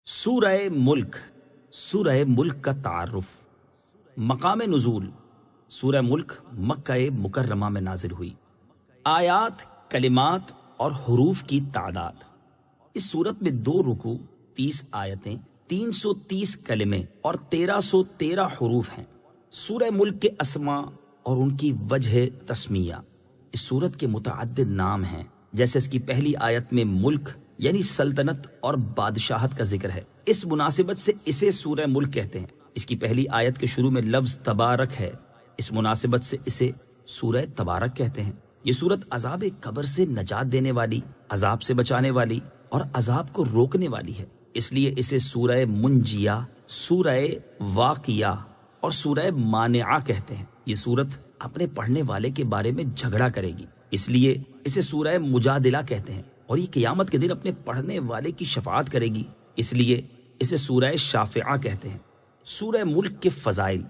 سورہ ملک، سورہ ملک کا تعارف۔ مقام نزول، سورہ ملک مکہ مکرمہ میں نازل ہوئی۔ آیات، کلمات اور حروف کی تعداد۔ اس صورت میں 2 رکوع، 30 آیتیں، 330 کلمے اور 1313 حروف ہیں۔ سورہ ملک کے اسماء اور ان کی وجہ تسمیہ۔ اس صورت کے متعدد نام ہیں، جیسے اس کی پہلی آیت میں ملک یعنی سلطنت اور بادشاہت کا ذکر ہے۔ اس مناسبت سے اسے سورہ ملک کہتے ہیں۔ اس کی پہلی آیت کے شروع میں لفظ تبارک ہے، اس مناسبت سے اسے سورہ تبارک کہتے ہیں۔ یہ سورت عذاب قبر سے نجات دینے والی، عذاب سے بچانے والی اور عذاب کو روکنے والی ہے، اس لیے اسے سورہ منجیہ، سورہ واقعہ اور سورہ مانعہ کہتے ہیں۔ یہ سورت اپنے پڑھنے والے کے بارے میں جھگڑا کرے گی، اس لیے اسے سورہ مجادلہ کہتے ہیں، اور یہ قیامت کے دن اپنے پڑھنے والے کی شفاعت کرے گی، اس لیے اسے سورہ شافعہ کہتے ہیں۔ سورہ ملک کے فضائل۔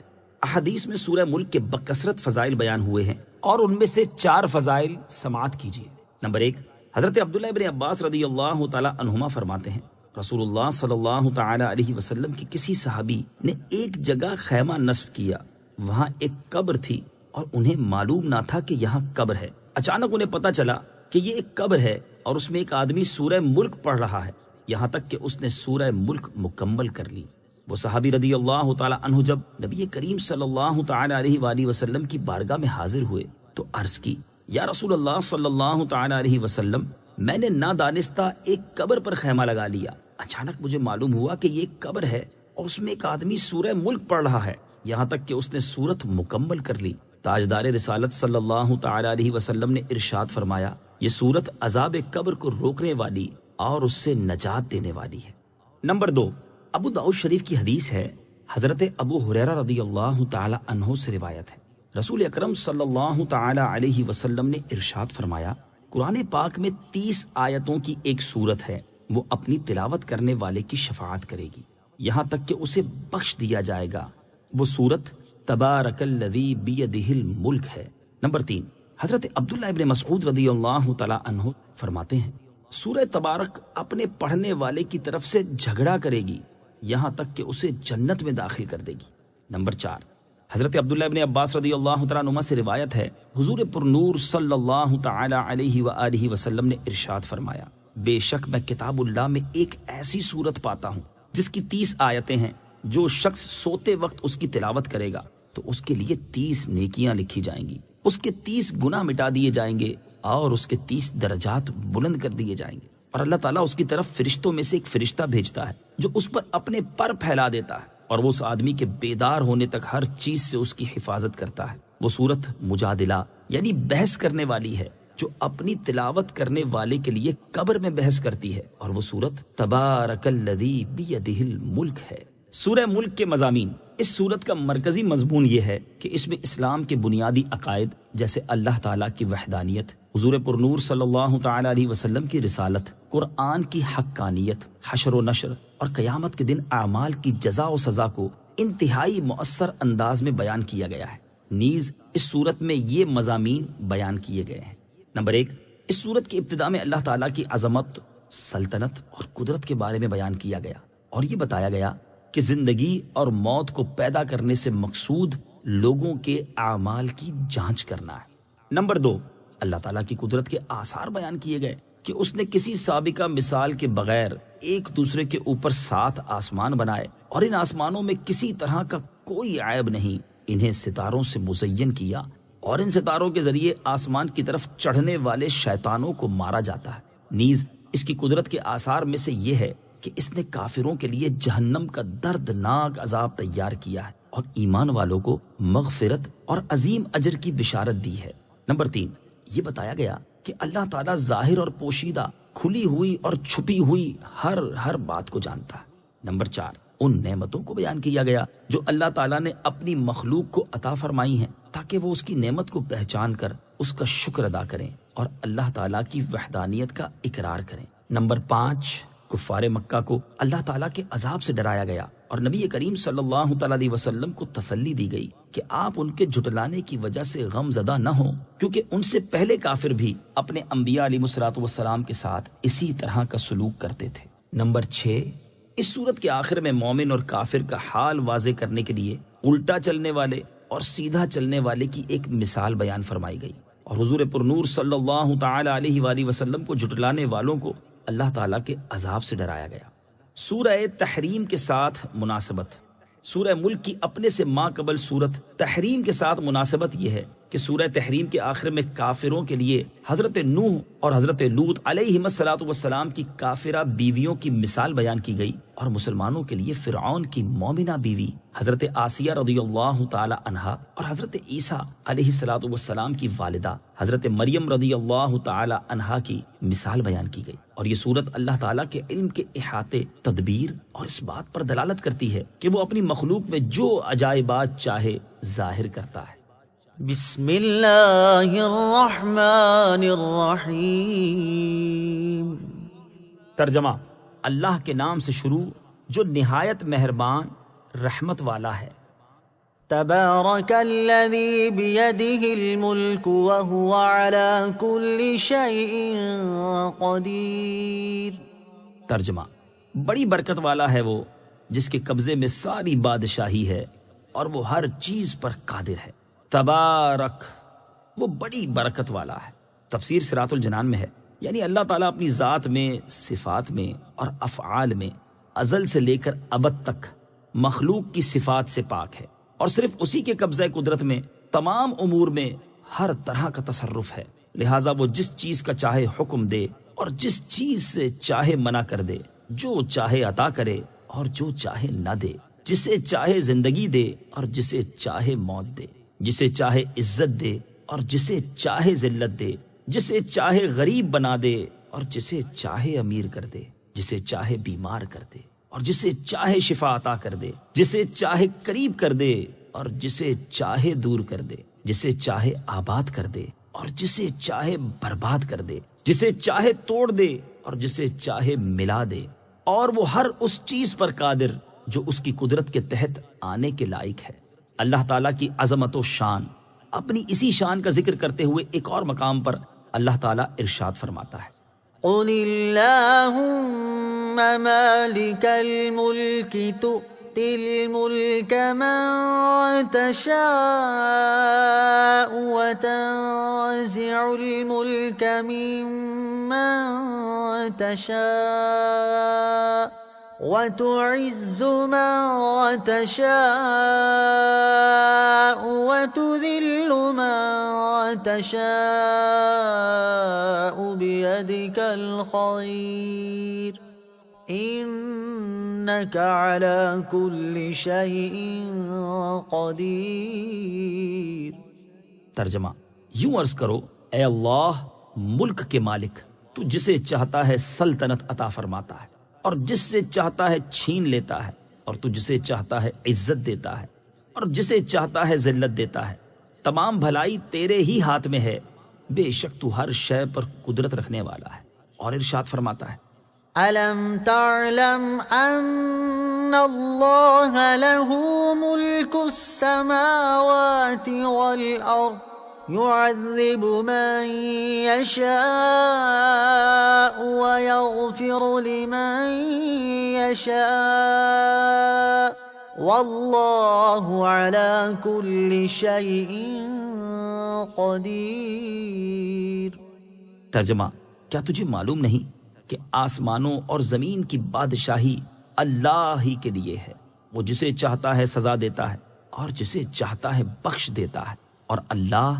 احادیث میں سورہ ملک کے بکثرت فضائل بیان ہوئے ہیں، اور ان میں سے 4 فضائل سماعت کیجیے۔ نمبر 1، حضرت عبداللہ ابن عباس رضی اللہ تعالی عنہما فرماتے ہیں، رسول اللہ صلی اللہ تعالی علیہ وسلم کی کسی صحابی نے ایک جگہ خیمہ نصب کیا، وہاں ایک قبر تھی اور انہیں معلوم نہ تھا کہ یہاں قبر ہے۔ اچانک انہیں پتہ چلا کہ یہ ایک قبر ہے اور اس میں ایک آدمی سورہ ملک پڑھ رہا ہے، یہاں تک کہ اس نے سورہ ملک مکمل کر لی۔ وہ صحابی رضی اللہ تعالی عنہ جب نبی کریم صلی اللہ تعالی علیہ وآلہ وسلم کی بارگاہ میں حاضر ہوئے تو عرض کی، یا رسول اللہ صلی اللہ تعالی علیہ وسلم، میں نے نادانستہ ایک قبر پر خیمہ لگا لیا۔ اچانک مجھے معلوم ہوا کہ یہ ایک قبر ہے اور اس میں ایک آدمی سورہ ملک پڑھ رہا ہے، یہاں تک کہ اس نے سورت مکمل کر لی۔ تاجدار رسالت صلی اللہ تعالی علیہ وسلم نے ارشاد فرمایا، یہ سورت عذاب قبر کو روکنے والی اور اس سے نجات دینے والی ہے۔ نمبر 2، ابو داؤد شریف کی حدیث ہے، حضرت ابو ہریرہ رضی اللہ تعالی عنہ سے روایت ہے، رسول اکرم صلی اللہ تعالی علیہ وسلم نے ارشاد فرمایا، قرآن پاک میں 30 آیتوں کی ایک سورت ہے، وہ اپنی تلاوت کرنے والے کی شفاعت کرے گی یہاں تک کہ اسے بخش دیا جائے گا۔ وہ سورت تبارک الذی بیدہ الملک ہے۔ نمبر 3، حضرت عبداللہ ابن مسعود رضی اللہ تعالی عنہ فرماتے ہیں، سورہ تبارک اپنے پڑھنے والے کی طرف سے جھگڑا کرے گی یہاں تک کہ اسے جنت میں داخل کر دے گی۔ نمبر 4، حضرت عبداللہ ابن عباس رضی اللہ تعالی عنہما سے روایت ہے، حضور پرنور صلی اللہ تعالی علیہ وآلہ وسلم نے ارشاد فرمایا، بے شک میں کتاب اللہ میں ایک ایسی سورت پاتا ہوں جس کی 30 آیتیں ہیں، جو شخص سوتے وقت اس کی تلاوت کرے گا تو اس کے لیے 30 نیکیاں لکھی جائیں گی، اس کے 30 گناہ مٹا دیے جائیں گے اور اس کے 30 درجات بلند کر دیے جائیں گے، اور اللہ تعالیٰ اس کی طرف فرشتوں میں سے ایک فرشتہ بھیجتا ہے جو اس پر اپنے پر پھیلا دیتا ہے، اور وہ اس آدمی کے بیدار ہونے تک ہر چیز سے اس کی حفاظت کرتا ہے۔ وہ سورت مجادلہ یعنی بحث کرنے والی ہے، جو اپنی تلاوت کرنے والے کے لیے قبر میں بحث کرتی ہے، اور وہ سورت تبارک الذی بیدہ الملک ہے۔ سورہ ملک کے مضامین۔ اس سورت کا مرکزی مضمون یہ ہے کہ اس میں اسلام کے بنیادی عقائد جیسے اللہ تعالیٰ کی وحدانیت، حضور پرنور صلی اللہ تعالی علیہ وسلم کی رسالت، قرآن کی حقانیت، حشر و نشر اور قیامت کے دن اعمال کی جزا و سزا کو انتہائی مؤثر انداز میں بیان کیا گیا ہے۔ نیز اس سورت میں یہ مضامین بیان کیے گئے ہیں۔ نمبر 1، اس سورت کی ابتدا میں اللہ تعالیٰ کی عظمت، سلطنت اور قدرت کے بارے میں بیان کیا گیا، اور یہ بتایا گیا کہ زندگی اور موت کو پیدا کرنے سے مقصود لوگوں کے اعمال کی جانچ کرنا ہے۔ نمبر 2، اللہ تعالیٰ کی قدرت کے آثار بیان کیے گئے کہ اس نے کسی سابقہ مثال کے بغیر ایک دوسرے کے اوپر 7 آسمان بنائے، اور ان آسمانوں میں کسی طرح کا کوئی عیب نہیں، انہیں ستاروں سے مزین کیا، اور ان ستاروں کے ذریعے آسمان کی طرف چڑھنے والے شیطانوں کو مارا جاتا ہے۔ نیز اس کی قدرت کے آثار میں سے یہ ہے کہ اس نے کافروں کے لیے جہنم کا دردناک عذاب تیار کیا ہے، اور ایمان والوں کو مغفرت اور عظیم اجر کی بشارت دی ہے۔ نمبر 3، یہ بتایا گیا کہ اللہ تعالیٰ ظاہر اور پوشیدہ، کھلی ہوئی اور چھپی ہوئی ہر بات کو جانتا ہے۔ نمبر 4، ان نعمتوں کو بیان کیا گیا جو اللہ تعالیٰ نے اپنی مخلوق کو عطا فرمائی ہیں، تاکہ وہ اس کی نعمت کو پہچان کر اس کا شکر ادا کریں اور اللہ تعالیٰ کی وحدانیت کا اقرار کریں۔ نمبر 5، کفار مکہ کو اللہ تعالیٰ کے عذاب سے ڈرایا گیا، اور نبی کریم صلی اللہ تعالی علیہ وسلم کو تسلی دی گئی کہ آپ ان کے جھٹلانے کی وجہ سے غم زدہ نہ ہوں، کیونکہ ان سے پہلے کافر بھی اپنے انبیاء علیہ الصلوۃ والسلام کے ساتھ اسی طرح کا سلوک کرتے تھے۔ نمبر 6، اس صورت کے آخر میں مومن اور کافر کا حال واضح کرنے کے لیے الٹا چلنے والے اور سیدھا چلنے والے کی ایک مثال بیان فرمائی گئی، اور حضور پرنور صلی اللہ تعالی علیہ وآلہ وسلم کو جھٹلانے والوں کو اللہ تعالیٰ کے عذاب سے ڈرایا گیا۔ سورہ تحریم کے ساتھ مناسبت۔ سورہ ملک کی اپنے سے ما قبل سورت تحریم کے ساتھ مناسبت یہ ہے کہ سورہ تحریم کے آخر میں کافروں کے لیے حضرت نوح اور حضرت لوط علیہم الصلاۃ والسلام کی کافرہ بیویوں کی مثال بیان کی گئی، اور مسلمانوں کے لیے فرعون کی مومنہ بیوی حضرت آسیہ رضی اللہ تعالی عنہا اور حضرت عیسیٰ علیہ الصلاۃ والسلام کی والدہ حضرت مریم رضی اللہ تعالی عنہا کی مثال بیان کی گئی، اور یہ صورت اللہ تعالیٰ کے علم کے احاطے، تدبیر اور اس بات پر دلالت کرتی ہے کہ وہ اپنی مخلوق میں جو عجائبات چاہے ظاہر کرتا ہے۔ بسم اللہ الرحمن الرحیم۔ ترجمہ: اللہ کے نام سے شروع جو نہایت مہربان رحمت والا ہے۔ تبارک الذی بیدہ الملک وہو علی کل شیء قدیر۔ ترجمہ: بڑی برکت والا ہے وہ جس کے قبضے میں ساری بادشاہی ہے اور وہ ہر چیز پر قادر ہے۔ تبارک، وہ بڑی برکت والا ہے۔ تفسیر صراط الجنان میں ہے، یعنی اللہ تعالیٰ اپنی ذات میں، صفات میں اور افعال میں ازل سے لے کر ابد تک مخلوق کی صفات سے پاک ہے، اور صرف اسی کے قبضہ قدرت میں تمام امور میں ہر طرح کا تصرف ہے، لہٰذا وہ جس چیز کا چاہے حکم دے اور جس چیز سے چاہے منع کر دے، جو چاہے عطا کرے اور جو چاہے نہ دے، جسے چاہے زندگی دے اور جسے چاہے موت دے، جسے چاہے عزت دے اور جسے چاہے ذلت دے، جسے چاہے غریب بنا دے اور جسے چاہے امیر کر دے، جسے چاہے بیمار کر دے اور جسے چاہے شفا عطا کر دے، جسے چاہے قریب کر دے اور جسے چاہے دور کر دے، جسے چاہے آباد کر دے اور جسے چاہے برباد کر دے، جسے چاہے توڑ دے اور جسے چاہے ملا دے، اور وہ ہر اس چیز پر قادر جو اس کی قدرت کے تحت آنے کے لائق ہے۔ اللہ تعالیٰ کی عظمت و شان۔ اپنی اسی شان کا ذکر کرتے ہوئے ایک اور مقام پر اللہ تعالیٰ ارشاد فرماتا ہے: قل اللہم مالک الملک تؤتی الملک من تشاء وتنزع الملک ممن تشاء وتعز من تشاء وتذل من تشاء بيدك الخير إنك على كل شيء قدير۔ ترجمہ: یوں عرض کرو، اے اللہ ملک کے مالک، تو جسے چاہتا ہے سلطنت عطا فرماتا ہے اور جس سے چاہتا ہے چھین لیتا ہے، اور تو جسے چاہتا ہے عزت دیتا ہے اور جسے چاہتا ہے ذلت دیتا ہے۔ تمام بھلائی تیرے ہی ہاتھ میں ہے، بے شک تو ہر شے پر قدرت رکھنے والا ہے۔ اور ارشاد فرماتا ہے: أَلَمْ تَعْلَمْ أَنَّ اللَّهَ لَهُ مُلْكُ السَّمَاوَاتِ وَالْأَرْضِ يُعَذِّبُ مَن يَشَاءُ وَيَغْفِرُ لِمَن يَشَاءُ وَاللَّهُ عَلَى كُلِّ شَيْءٍ قَدِيرٌ۔ ترجمہ: کیا تجھے معلوم نہیں کہ آسمانوں اور زمین کی بادشاہی اللہ ہی کے لیے ہے؟ وہ جسے چاہتا ہے سزا دیتا ہے اور جسے چاہتا ہے بخش دیتا ہے، اور اللہ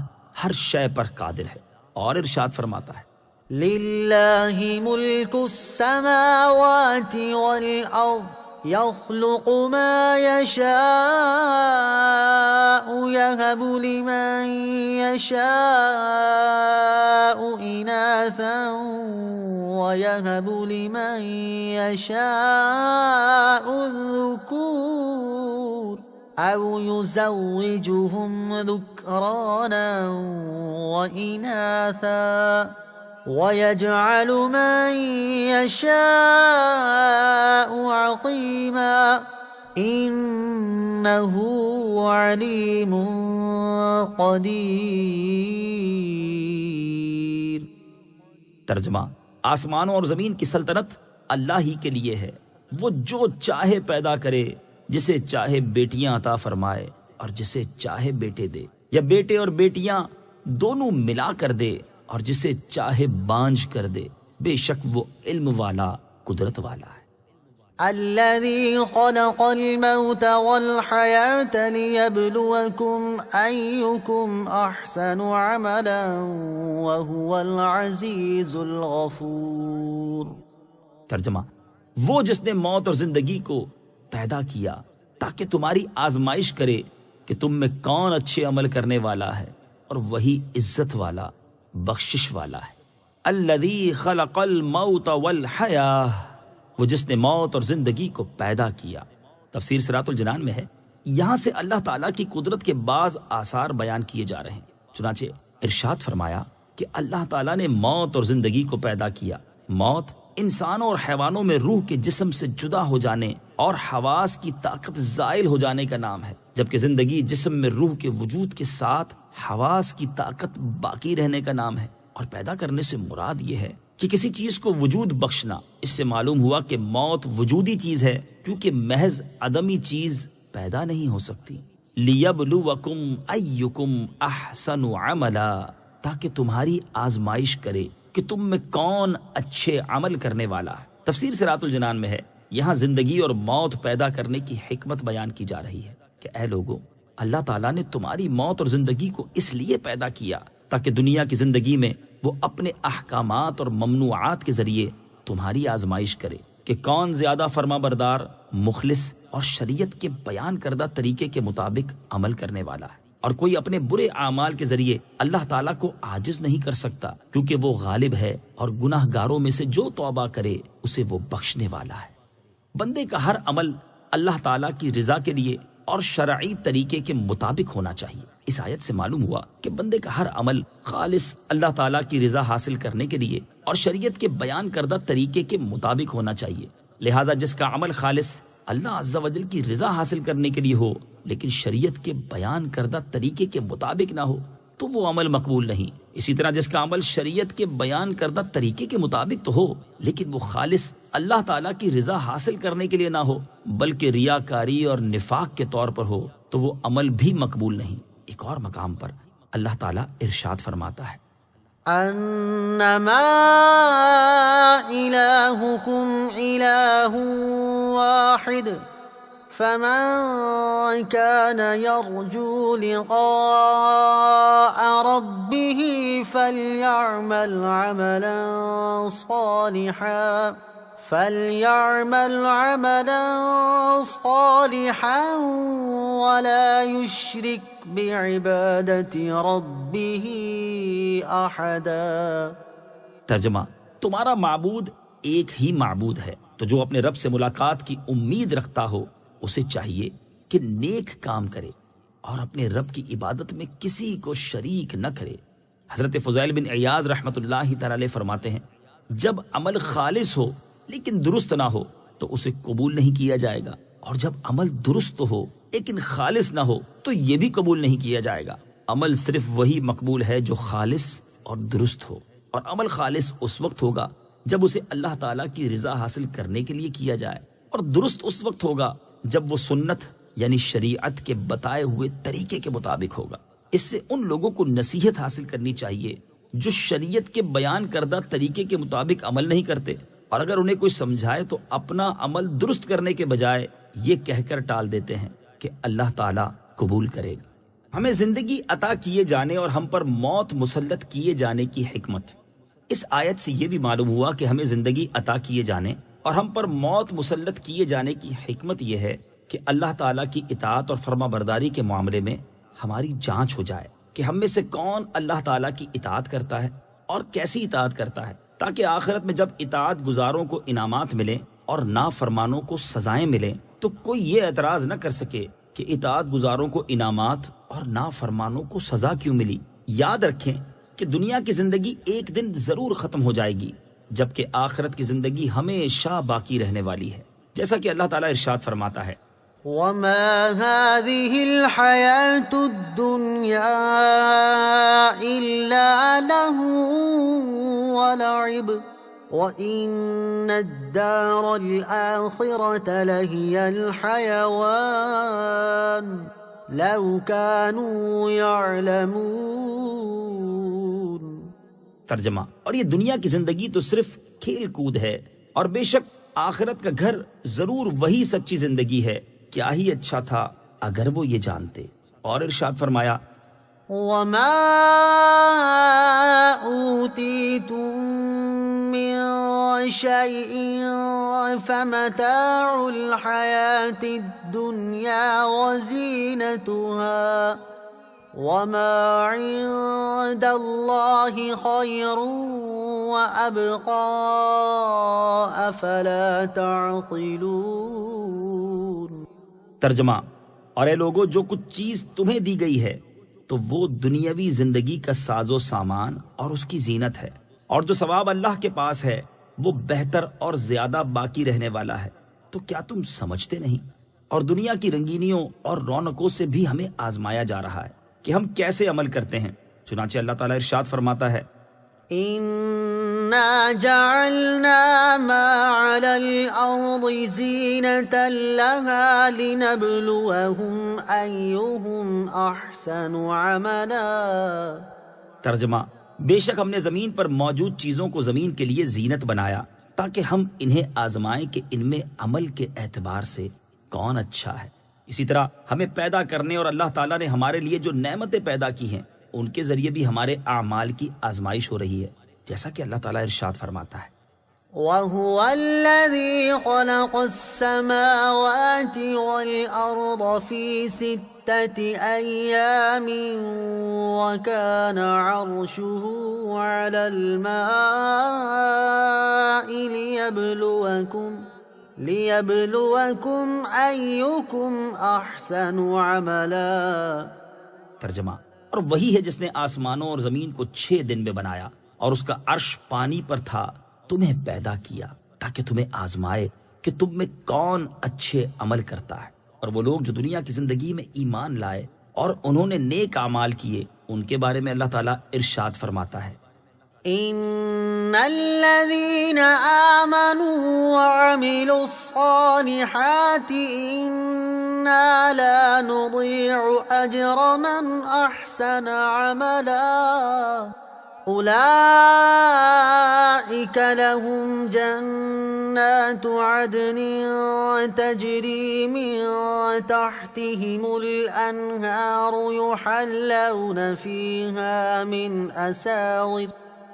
ہر شے پر قادر ہے۔ اور ارشاد فرماتا ہے: لِلَّهِ مُلْكُ السَّمَاوَاتِ وَالْأَرْضِ يَخْلُقُ مَا يَشَاءُ يَهَبُ لِمَن يَشَاءُ إِنَاثًا وَيَهَبُ لِمَن يَشَاءُ الذُّكُورَ أَوْ يُزَوِّجُهُمْ ذُكْرَانًا وَإِنَاثًا وَيَجْعَلُ مَن يَشَاءُ عَقِيمًا إِنَّهُ عَلِيمٌ قَدِيرٌ۔ ترجمہ: آسمانوں اور زمین کی سلطنت اللہ ہی کے لیے ہے، وہ جو چاہے پیدا کرے، جسے چاہے بیٹیاں عطا فرمائے اور جسے چاہے بیٹے دے، یا بیٹے اور بیٹیاں دونوں ملا کر دے اور جسے چاہے بانجھ کر دے، بے شک وہ علم والا، قدرت والا ہے۔ الذي خلق الموت والحياة ليبلوكم أيكم أحسن عملا وهو العزيز الغفور۔ ترجمہ، وہ جس نے موت اور زندگی کو پیدا کیا تاکہ تمہاری آزمائش کرے کہ تم میں کون اچھے عمل کرنے والا ہے، اور وہی عزت والا، بخشش والا ہے۔ الذی خلق الموت والحیاہ، وہ جس نے موت اور زندگی کو پیدا کیا۔ تفسیر صراط الجنان میں ہے، یہاں سے اللہ تعالیٰ کی قدرت کے بعض آثار بیان کیے جا رہے ہیں۔ چنانچہ ارشاد فرمایا کہ اللہ تعالیٰ نے موت اور زندگی کو پیدا کیا۔ موت انسانوں اور حیوانوں میں روح کے جسم سے جدا ہو جانے اور حواس کی طاقت زائل ہو جانے کا نام ہے، جبکہ زندگی جسم میں روح کے وجود کے ساتھ حواس کی طاقت باقی رہنے کا نام ہے۔ اور پیدا کرنے سے مراد یہ ہے کہ کسی چیز کو وجود بخشنا۔ اس سے معلوم ہوا کہ موت وجودی چیز ہے، کیونکہ محض عدمی چیز پیدا نہیں ہو سکتی۔ لِيَبْلُوَكُمْ أَيُّكُمْ أَحْسَنُ عَمَلًا، تاکہ تمہاری آزمائش کرے کہ تم میں کون اچھے عمل کرنے والا ہے۔ تفسیر صراط الجنان میں ہے، یہاں زندگی اور موت پیدا کرنے کی حکمت بیان کی جا رہی ہے کہ اے لوگو، اللہ تعالیٰ نے تمہاری موت اور زندگی کو اس لیے پیدا کیا تاکہ دنیا کی زندگی میں وہ اپنے احکامات اور ممنوعات کے ذریعے تمہاری آزمائش کرے کہ کون زیادہ فرما بردار، مخلص اور شریعت کے بیان کردہ طریقے کے مطابق عمل کرنے والا ہے۔ اور کوئی اپنے برے اعمال کے ذریعے اللہ تعالیٰ کو عاجز نہیں کر سکتا، کیونکہ وہ غالب ہے اور گناہ گاروں میں سے جو توبہ کرے اسے وہ بخشنے والا ہے۔ بندے کا ہر عمل اللہ تعالیٰ کی رضا کے لیے اور شرعی طریقے کے مطابق ہونا چاہیے۔ اس آیت سے معلوم ہوا کہ بندے کا ہر عمل خالص اللہ تعالیٰ کی رضا حاصل کرنے کے لیے اور شریعت کے بیان کردہ طریقے کے مطابق ہونا چاہیے۔ لہٰذا جس کا عمل خالص اللہ عز و جل کی رضا حاصل کرنے کے لیے ہو لیکن شریعت کے بیان کردہ طریقے کے مطابق نہ ہو تو وہ عمل مقبول نہیں۔ اسی طرح جس کا عمل شریعت کے بیان کردہ طریقے کے مطابق تو ہو لیکن وہ خالص اللہ تعالیٰ کی رضا حاصل کرنے کے لیے نہ ہو بلکہ ریاکاری اور نفاق کے طور پر ہو تو وہ عمل بھی مقبول نہیں۔ ایک اور مقام پر اللہ تعالیٰ ارشاد فرماتا ہے، انما الہکم الہ واحد فمن كان يرجو لقاء ربه فليعمل عملا صالحا ولا يشرك بعبادت ربه احدا۔ ترجمہ، تمہارا معبود ایک ہی معبود ہے، تو جو اپنے رب سے ملاقات کی امید رکھتا ہو اسے چاہیے کہ نیک کام کرے اور اپنے رب کی عبادت میں کسی کو شریک نہ کرے۔ حضرت فضیل بن عیاض رحمۃ اللہ تعالی فرماتے ہیں، جب عمل خالص ہو لیکن درست نہ ہو تو اسے قبول نہیں کیا جائے گا، اور جب عمل درست ہو لیکن خالص نہ ہو تو یہ بھی قبول نہیں کیا جائے گا۔ عمل صرف وہی مقبول ہے جو خالص اور درست ہو، اور عمل خالص اس وقت ہوگا جب اسے اللہ تعالیٰ کی رضا حاصل کرنے کے لیے کیا جائے، اور درست اس وقت ہوگا جب وہ سنت یعنی شریعت کے بتائے ہوئے طریقے کے مطابق ہوگا۔ اس سے ان لوگوں کو نصیحت حاصل کرنی چاہیے جو شریعت کے بیان کردہ طریقے کے مطابق عمل نہیں کرتے، اور اگر انہیں کوئی سمجھائے تو اپنا عمل درست کرنے کے بجائے یہ کہہ کر ٹال دیتے ہیں کہ اللہ تعالیٰ قبول کرے گا۔ ہمیں زندگی عطا کیے جانے اور ہم پر موت مسلط کیے جانے کی حکمت۔ اس آیت سے یہ بھی معلوم ہوا کہ ہمیں زندگی عطا کیے جانے اور ہم پر موت مسلط کیے جانے کی حکمت یہ ہے کہ اللہ تعالیٰ کی اطاعت اور فرما برداری کے معاملے میں ہماری جانچ ہو جائے کہ ہم میں سے کون اللہ تعالیٰ کی اطاعت کرتا ہے اور کیسی اطاعت کرتا ہے، تاکہ آخرت میں جب اطاعت گزاروں کو انعامات ملیں اور نافرمانوں کو سزائیں ملیں تو کوئی یہ اعتراض نہ کر سکے کہ اطاعت گزاروں کو انعامات اور نافرمانوں کو سزا کیوں ملی۔ یاد رکھیں کہ دنیا کی زندگی ایک دن ضرور ختم ہو جائے گی، جبکہ آخرت کی زندگی ہمیشہ باقی رہنے والی ہے، جیسا کہ اللہ تعالیٰ ارشاد فرماتا ہے، وما هذه الحياة الدنيا إلا لهو ولعب وَإِنَّ الدَّارَ الْآخِرَةَ لَهِيَ الْحَيَوَانُ لَوْ كَانُوا يَعْلَمُونَ۔ ترجمہ، اور یہ دنیا کی زندگی تو صرف کھیل کود ہے، اور بے شک آخرت کا گھر ضرور وہی سچی زندگی ہے، کیا ہی اچھا تھا اگر وہ یہ جانتے۔ اور ارشاد فرمایا، وَمَا أُوتِيتُم مِّن شَيْءٍ فَمَتَاعُ الْحَيَاةِ الدُّنْيَا وَزِينَتُهَا وَمَا عِندَ اللَّهِ خَيْرٌ وَأَبْقَىٰ أَفَلَا تَعْقِلُونَ۔ ترجمہ، اور اے لوگو، جو کچھ چیز تمہیں دی گئی ہے تو وہ دنیاوی زندگی کا ساز و سامان اور اس کی زینت ہے، اور جو ثواب اللہ کے پاس ہے وہ بہتر اور زیادہ باقی رہنے والا ہے، تو کیا تم سمجھتے نہیں؟ اور دنیا کی رنگینیوں اور رونقوں سے بھی ہمیں آزمایا جا رہا ہے کہ ہم کیسے عمل کرتے ہیں۔ چنانچہ اللہ تعالیٰ ارشاد فرماتا ہے، إِنَّا جَعَلْنَا مَا عَلَى الْأَرْضِ زِينَةً لَهَا لِنَبْلُوَهُمْ أَيُّهُمْ أَحْسَنُ عَمَلًا۔ ترجمہ، بے شک ہم نے زمین پر موجود چیزوں کو زمین کے لیے زینت بنایا تاکہ ہم انہیں آزمائیں کہ ان میں عمل کے اعتبار سے کون اچھا ہے۔ اسی طرح ہمیں پیدا کرنے اور اللہ تعالیٰ نے ہمارے لیے جو نعمتیں پیدا کی ہیں ان کے ذریعے بھی ہمارے اعمال کی آزمائش ہو رہی ہے، جیسا کہ اللہ تعالیٰ ارشاد فرماتا ہے، وَهُوَ الَّذِي خَلَقَ السَّمَاوَاتِ وَالْأَرْضَ فِي سِتَّةِ أَيَّامٍ وَكَانَ عَرْشُهُ عَلَى الْمَاءِ لِيَبْلُوَكُمْ أَيُّكُمْ أَحْسَنُ عَمَلًا۔ ترجمہ، اور وہی ہے جس نے آسمانوں اور زمین کو 6 دن میں بنایا اور اس کا عرش پانی پر تھا، تمہیں پیدا کیا تاکہ تمہیں آزمائے کہ تم میں کون اچھے عمل کرتا ہے۔ اور وہ لوگ جو دنیا کی زندگی میں ایمان لائے اور انہوں نے نیک اعمال کیے، ان کے بارے میں اللہ تعالیٰ ارشاد فرماتا ہے، إِنَّ الَّذِينَ آمَنُوا وَعَمِلُوا الصَّالِحَاتِ إِنَّا لَا نُضِيعُ أَجْرَ مَنْ أَحْسَنَ عَمَلًا أُولَئِكَ لَهُمْ جَنَّاتُ عَدْنٍ تَجْرِي مِنْ تَحْتِهِمُ الْأَنْهَارُ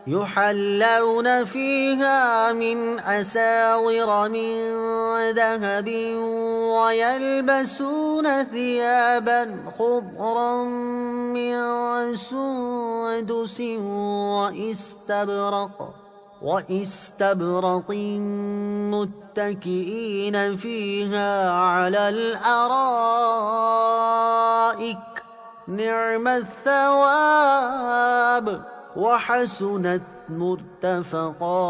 يحلون فيها من أساور من ذهب ويلبسون ثيابا خضرا من سندس وإستبرق متكئين فيها على الأرائك نعم الثواب وحسنت مرتفقا۔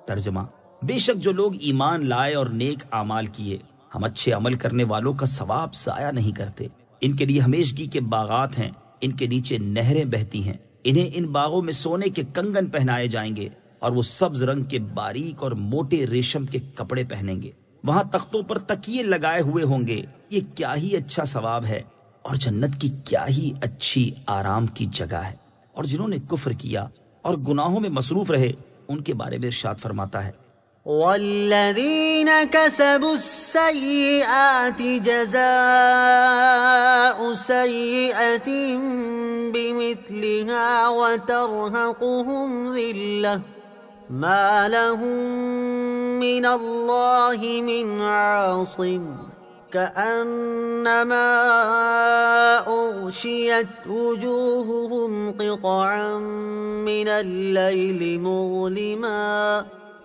ترجمہ، بے شک جو لوگ ایمان لائے اور نیک اعمال کیے، ہم اچھے عمل کرنے والوں کا ثواب ضائع نہیں کرتے۔ ان کے لیے ہمیشگی کے باغات ہیں، ان کے نیچے نہریں بہتی ہیں، انہیں ان باغوں میں سونے کے کنگن پہنائے جائیں گے اور وہ سبز رنگ کے باریک اور موٹے ریشم کے کپڑے پہنیں گے۔ وہاں تختوں پر تکیے لگائے ہوئے ہوں گے، یہ کیا ہی اچھا ثواب ہے اور جنت کی کیا ہی اچھی آرام کی جگہ ہے۔ اور جنہوں نے کفر کیا اور گناہوں میں مصروف رہے، ان کے بارے میں ارشاد فرماتا ہے، والذین کسبوا السیئات جزاء سیئۃ بمثلها وترهقهم ذلة ما لهم من اللہ من عاصم كأنما أغشيت وجوههم قطعا من الليل مظلما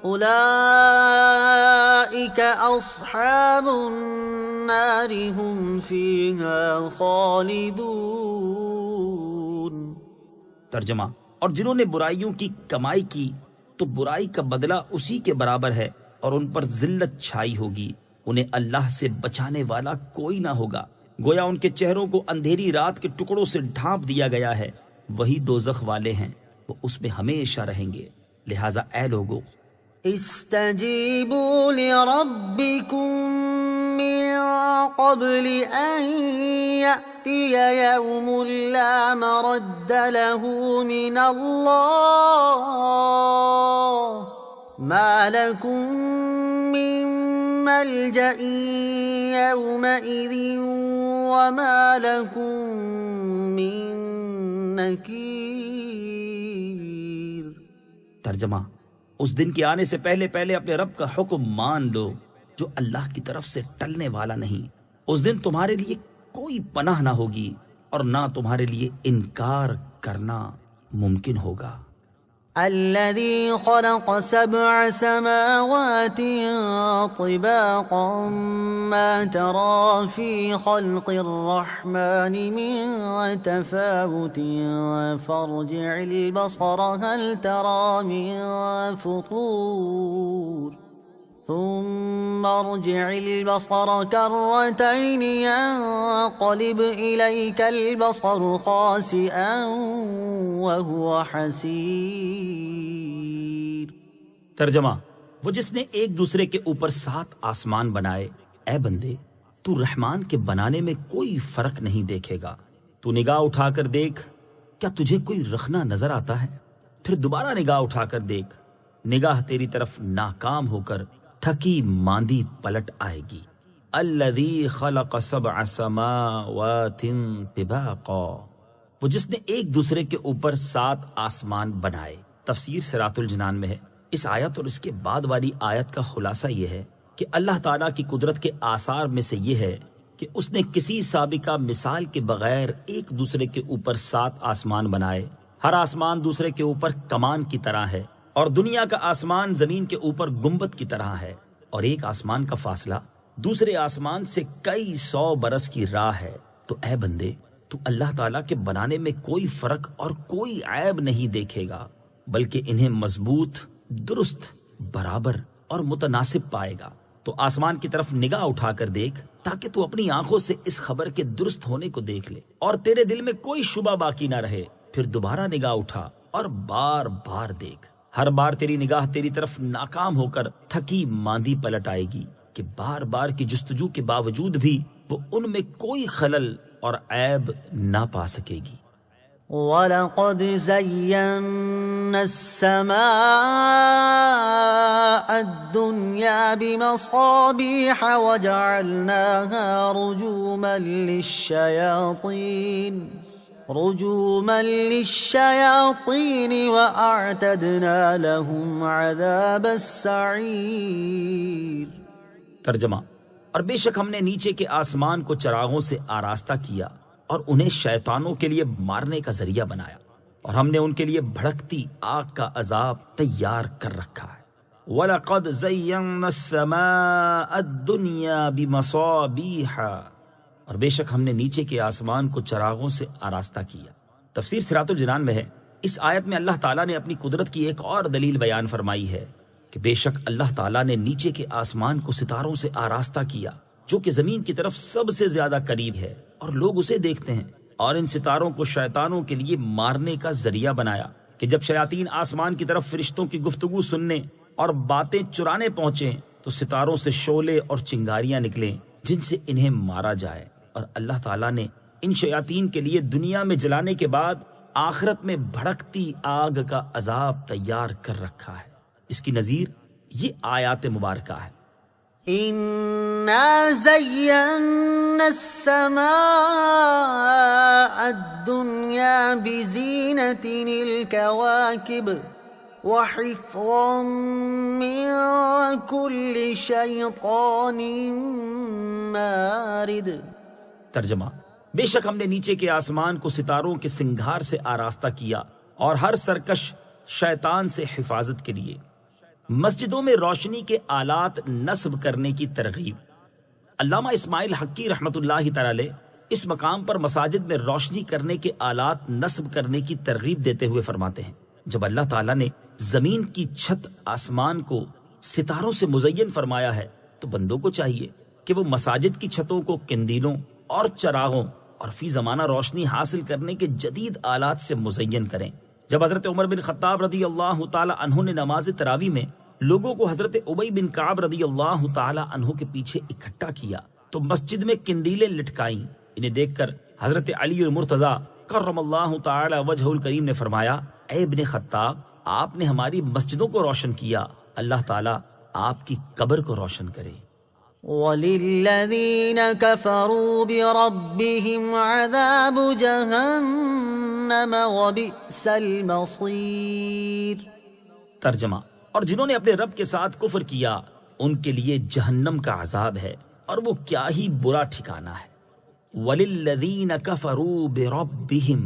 أولئك أصحاب النار هم فيها خالدون۔ ترجمہ، اور جنہوں نے برائیوں کی کمائی کی تو برائی کا بدلہ اسی کے برابر ہے اور ان پر ذلت چھائی ہوگی، انہیں اللہ سے بچانے والا کوئی نہ ہوگا، گویا ان کے چہروں کو اندھیری رات کے ٹکڑوں سے ڈھانپ دیا گیا ہے، وہی دوزخ والے ہیں، وہ اس میں ہمیشہ رہیں گے، لہٰذا اے لوگو استجیبوا لربکم من قبل ان یأتی یوم لا مرد له من اللہ ما لکم من ملجأ یومئذ وما لکم من نکیر۔ ترجمہ، اس دن کے آنے سے پہلے پہلے اپنے رب کا حکم مان لو جو اللہ کی طرف سے ٹلنے والا نہیں۔ اس دن تمہارے لیے کوئی پناہ نہ ہوگی اور نہ تمہارے لیے انکار کرنا ممکن ہوگا۔ الذي خلق 7 سماوات طباقا ما ترى في خلق الرحمن من تفاوت فارجع البصر هل ترى من فطور ثم ارجع البصر كرتين ينقلب إليك البصر خاسئا وهو حسير۔ ترجمہ، وہ جس نے ایک دوسرے کے اوپر 7 آسمان بنائے، اے بندے تو رحمان کے بنانے میں کوئی فرق نہیں دیکھے گا۔ تو نگاہ اٹھا کر دیکھ، کیا تجھے کوئی رخنا نظر آتا ہے؟ پھر دوبارہ نگاہ اٹھا کر دیکھ، نگاہ تیری طرف ناکام ہو کر تھکی ماندی پلٹ آئے گی۔ الذی خلق 7 سماوات طباقا، وہ جس نے ایک دوسرے کے اوپر 7 آسمان بنائے۔ تفسیر صراط الجنان میں ہے۔ اس آیت اور اس کے بعد والی آیت کا خلاصہ یہ ہے کہ اللہ تعالیٰ کی قدرت کے آثار میں سے یہ ہے کہ اس نے کسی سابقہ مثال کے بغیر ایک دوسرے کے اوپر 7 آسمان بنائے۔ ہر آسمان دوسرے کے اوپر کمان کی طرح ہے، اور دنیا کا آسمان زمین کے اوپر گنبد کی طرح ہے، اور ایک آسمان کا فاصلہ دوسرے آسمان سے کئی 100 برس کی راہ ہے۔ تو اے بندے تو اللہ تعالیٰ کے بنانے میں کوئی فرق اور کوئی عیب نہیں دیکھے گا، بلکہ انہیں مضبوط، درست، برابر اور متناسب پائے گا۔ تو آسمان کی طرف نگاہ اٹھا کر دیکھ تاکہ تو اپنی آنکھوں سے اس خبر کے درست ہونے کو دیکھ لے اور تیرے دل میں کوئی شبہ باقی نہ رہے۔ پھر دوبارہ نگاہ اٹھا اور بار بار دیکھ، ہر بار تیری نگاہ تیری طرف ناکام ہو کر تھکی ماندی پلٹ آئے گی کہ بار بار کی جستجو کے باوجود بھی وہ ان میں کوئی خلل اور عیب نہ پا سکے گی۔ وَلَقَدْ زَيَّنَّا السَّمَاءَ الدُّنْيَا بِمَصَابِيحَ وَجَعَلْنَاهَا رُجُومًا لِلشَّيَاطِينِ وَأَعْتَدْنَا لَهُمْ عَذَابَ السَّعِيرِ۔ ترجمہ، اور بے شک ہم نے نیچے کے آسمان کو چراغوں سے آراستہ کیا اور انہیں شیطانوں کے لیے مارنے کا ذریعہ بنایا، اور ہم نے ان کے لیے بھڑکتی آگ کا عذاب تیار کر رکھا ہے۔ وَلَقَدْ زَيَّنَّا السَّمَاءَ الدُّنْيَا بِمَصَابِيحَ، اور بے شک ہم نے نیچے کے آسمان کو چراغوں سے آراستہ کیا۔ تفسیر صراط الجنان میں ہے۔ اس آیت میں اللہ تعالیٰ نے اپنی قدرت کی ایک اور دلیل بیان فرمائی ہے کہ بے شک اللہ تعالیٰ نے نیچے کے آسمان کو ستاروں سے آراستہ کیا، جو کہ زمین کی طرف سب سے زیادہ قریب ہے، اور لوگ اسے دیکھتے ہیں، اور ان ستاروں کو شیطانوں کے لیے مارنے کا ذریعہ بنایا کہ جب شیاطین آسمان کی طرف فرشتوں کی گفتگو سننے اور باتیں چرانے پہنچیں تو ستاروں سے شعلے اور چنگاریاں نکلیں جن سے انہیں مارا جائے۔ اور اللہ تعالیٰ نے ان شیاطین کے لیے دنیا میں جلانے کے بعد آخرت میں بھڑکتی آگ کا عذاب تیار کر رکھا ہے۔ اس کی نظیر یہ آیات مبارکہ ہے۔ إِنَّا زَيَّنَّا السَّمَاءَ الدُّنْيَا بِزِينَةٍ الْكَوَاكِبِ وَحِفْظًا مِّن كُلِّ شَيْطَانٍ مَارِدٍ۔ ترجمہ، بے شک ہم نے نیچے کے آسمان کو ستاروں کے سنگھار سے آراستہ کیا اور ہر سرکش شیطان سے حفاظت کے لیے۔ مسجدوں میں روشنی کے آلات نصب کرنے کی ترغیب۔ علامہ اسماعیل حقی رحمۃ اللہ تعالی اس مقام پر مساجد میں روشنی کرنے کے آلات نصب کرنے کی ترغیب دیتے ہوئے فرماتے ہیں، جب اللہ تعالیٰ نے زمین کی چھت آسمان کو ستاروں سے مزین فرمایا ہے تو بندوں کو چاہیے کہ وہ مساجد کی چھتوں کو قندیلوں اور چراغوں اور فی زمانہ روشنی حاصل کرنے کے جدید آلات سے مزین کریں جب حضرت عمر بن خطاب رضی اللہ تعالی عنہ نے نماز تراویح میں لوگوں کو حضرت ابی بن کعب رضی اللہ تعالی عنہ کے پیچھے اکٹھا کیا تو مسجد میں قندیلیں لٹکائیں۔ انہیں دیکھ کر حضرت علی المرتضیٰ کرم اللہ تعالی وجہ الکریم نے فرمایا، اے ابن خطاب، آپ نے ہماری مسجدوں کو روشن کیا، اللہ تعالی آپ کی قبر کو روشن کرے۔ وَلِلَّذِينَ كَفَرُوا بِرَبِّهِمْ عَذَابُ جَهَنَّمَ وَبِئْسَ الْمَصِيرُ۔ ترجمہ، اور جنہوں نے اپنے رب کے ساتھ کفر کیا ان کے لیے جہنم کا عذاب ہے اور وہ کیا ہی برا ٹھکانہ ہے۔ وَلِلَّذِينَ كَفَرُوا بِرَبِّهِمْ،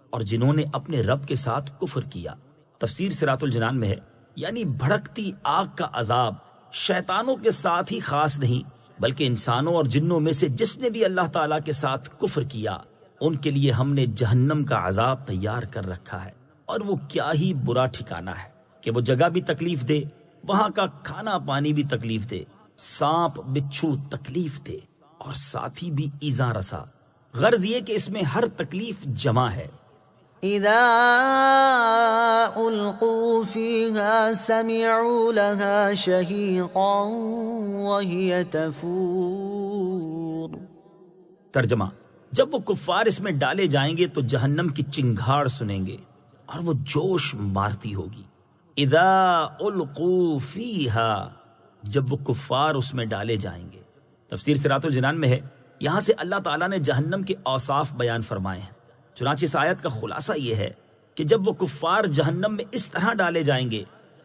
اور جنہوں نے اپنے رب کے ساتھ کفر کیا۔ تفسیر صراط الجنان میں ہے، یعنی بھڑکتی آگ کا عذاب شیطانوں کے ساتھ ہی خاص نہیں بلکہ انسانوں اور جنوں میں سے جس نے بھی اللہ تعالیٰ کے ساتھ کفر کیا ان کے لیے ہم نے جہنم کا عذاب تیار کر رکھا ہے، اور وہ کیا ہی برا ٹھکانہ ہے کہ وہ جگہ بھی تکلیف دے، وہاں کا کھانا پانی بھی تکلیف دے، سانپ بچھو تکلیف دے اور ساتھی بھی ایذا رسا۔ غرض یہ کہ اس میں ہر تکلیف جمع ہے۔ اذا القوا فيها سمعوا لها شهيقا وهي تفور۔ ترجمہ، جب وہ کفار اس میں ڈالے جائیں گے تو جہنم کی چنگھاڑ سنیں گے اور وہ جوش مارتی ہوگی۔ اذا القوا فيها، جب وہ کفار اس میں ڈالے جائیں گے۔ تفسیر صراط الجنان میں ہے، یہاں سے اللہ تعالیٰ نے جہنم کے اوصاف بیان فرمائے ہیں۔ چنانچہ اس آیت کا خلاصہ یہ ہے کہ جب وہ کفار جہنم میں اس طرح ڈالے جائیں گے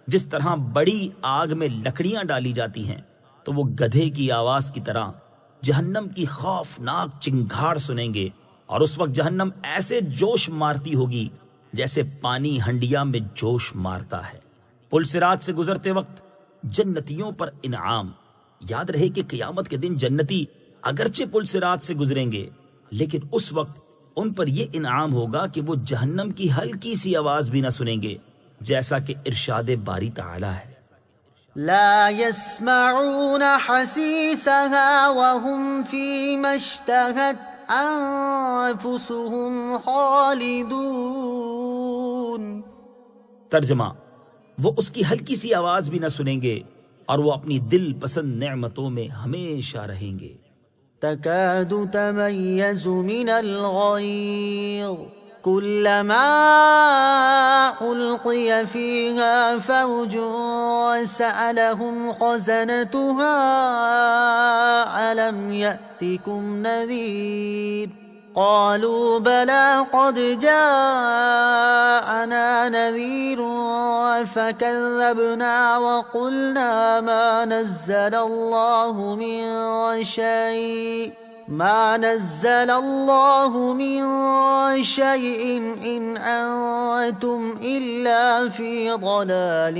جس طرح بڑی آگ میں لکڑیاں ڈالی جاتی ہیں تو وہ گدھے کی آواز کی طرح جہنم کی خوفناک چنگھاڑ سنیں گے، اور اس وقت جہنم ایسے جوش مارتی ہوگی جیسے پانی ہنڈیا میں جوش مارتا ہے۔ پل صراط سے گزرتے وقت جنتیوں پر انعام۔ یاد رہے کہ قیامت کے دن جنتی اگرچہ پل صراط سے گزریں گے لیکن اس وقت ان پر یہ انعام ہوگا کہ وہ جہنم کی ہلکی سی آواز بھی نہ سنیں گے، جیسا کہ ارشاد باری تعالی ہے، لا يسمعون حسيسها وهم فيما اشتهت أنفسهم خالدون۔ ترجمہ، وہ اس کی ہلکی سی آواز بھی نہ سنیں گے اور وہ اپنی دل پسند نعمتوں میں ہمیشہ رہیں گے۔ تكاد تميز من الغيظ كلما ألقي فيها فوج سألهم خزنتها ألم يأتكم نذير قالوا بلى قد جاءنا نذير فكذبنا وقلنا ما نزل الله من شيء إن أنتم إلا في ضلال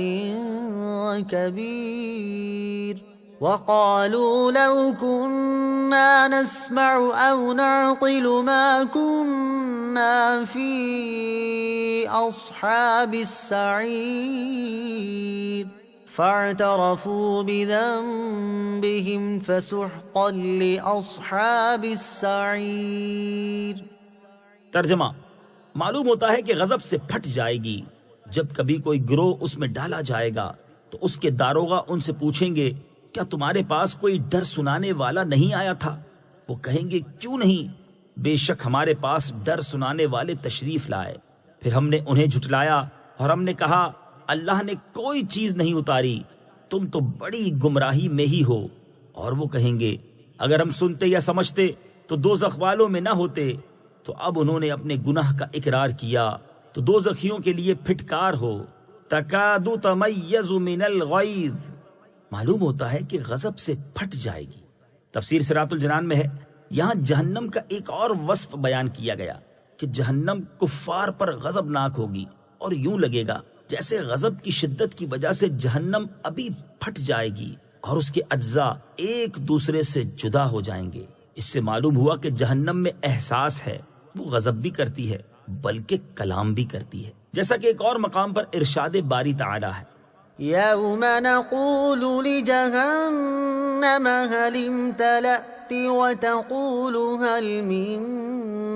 كبير وقالوا لو كنا نسمع أو نعقل ما كنا في أصحاب السعير فاعترفوا بذنبهم فسحقا لأصحاب السعير۔ ترجمہ، معلوم ہوتا ہے کہ غضب سے پھٹ جائے گی جب کبھی کوئی گروہ اس میں ڈالا جائے گا تو اس کے داروغہ ان سے پوچھیں گے کیا تمہارے پاس کوئی ڈر سنانے والا نہیں آیا تھا؟ وہ کہیں گے کیوں نہیں، بے شک ہمارے پاس ڈر سنانے والے تشریف لائے۔ پھر ہم نے انہیں جھٹلایا اور ہم نے کہا اللہ نے کوئی چیز نہیں اتاری، تم تو بڑی گمراہی میں ہی ہو۔ اور وہ کہیں گے اگر ہم سنتے یا سمجھتے تو دوزخ والوں میں نہ ہوتے۔ تو اب انہوں نے اپنے گناہ کا اقرار کیا تو دوزخیوں کے لیے پھٹکار ہو، تکاد تمیز من الغیظ، معلوم ہوتا ہے کہ غضب سے پھٹ جائے گی۔ تفسیر صراط الجنان میں ہے، یہاں جہنم کا ایک اور وصف بیان کیا گیا کہ جہنم کفار پر غضبناک ہوگی اور یوں لگے گا جیسے غضب کی شدت کی وجہ سے جہنم ابھی پھٹ جائے گی اور اس کے اجزاء ایک دوسرے سے جدا ہو جائیں گے۔ اس سے معلوم ہوا کہ جہنم میں احساس ہے، وہ غضب بھی کرتی ہے بلکہ کلام بھی کرتی ہے، جیسا کہ ایک اور مقام پر ارشاد باری تعالی ہے، يوم نقول لجهنم هل امتلأت وتقول هل من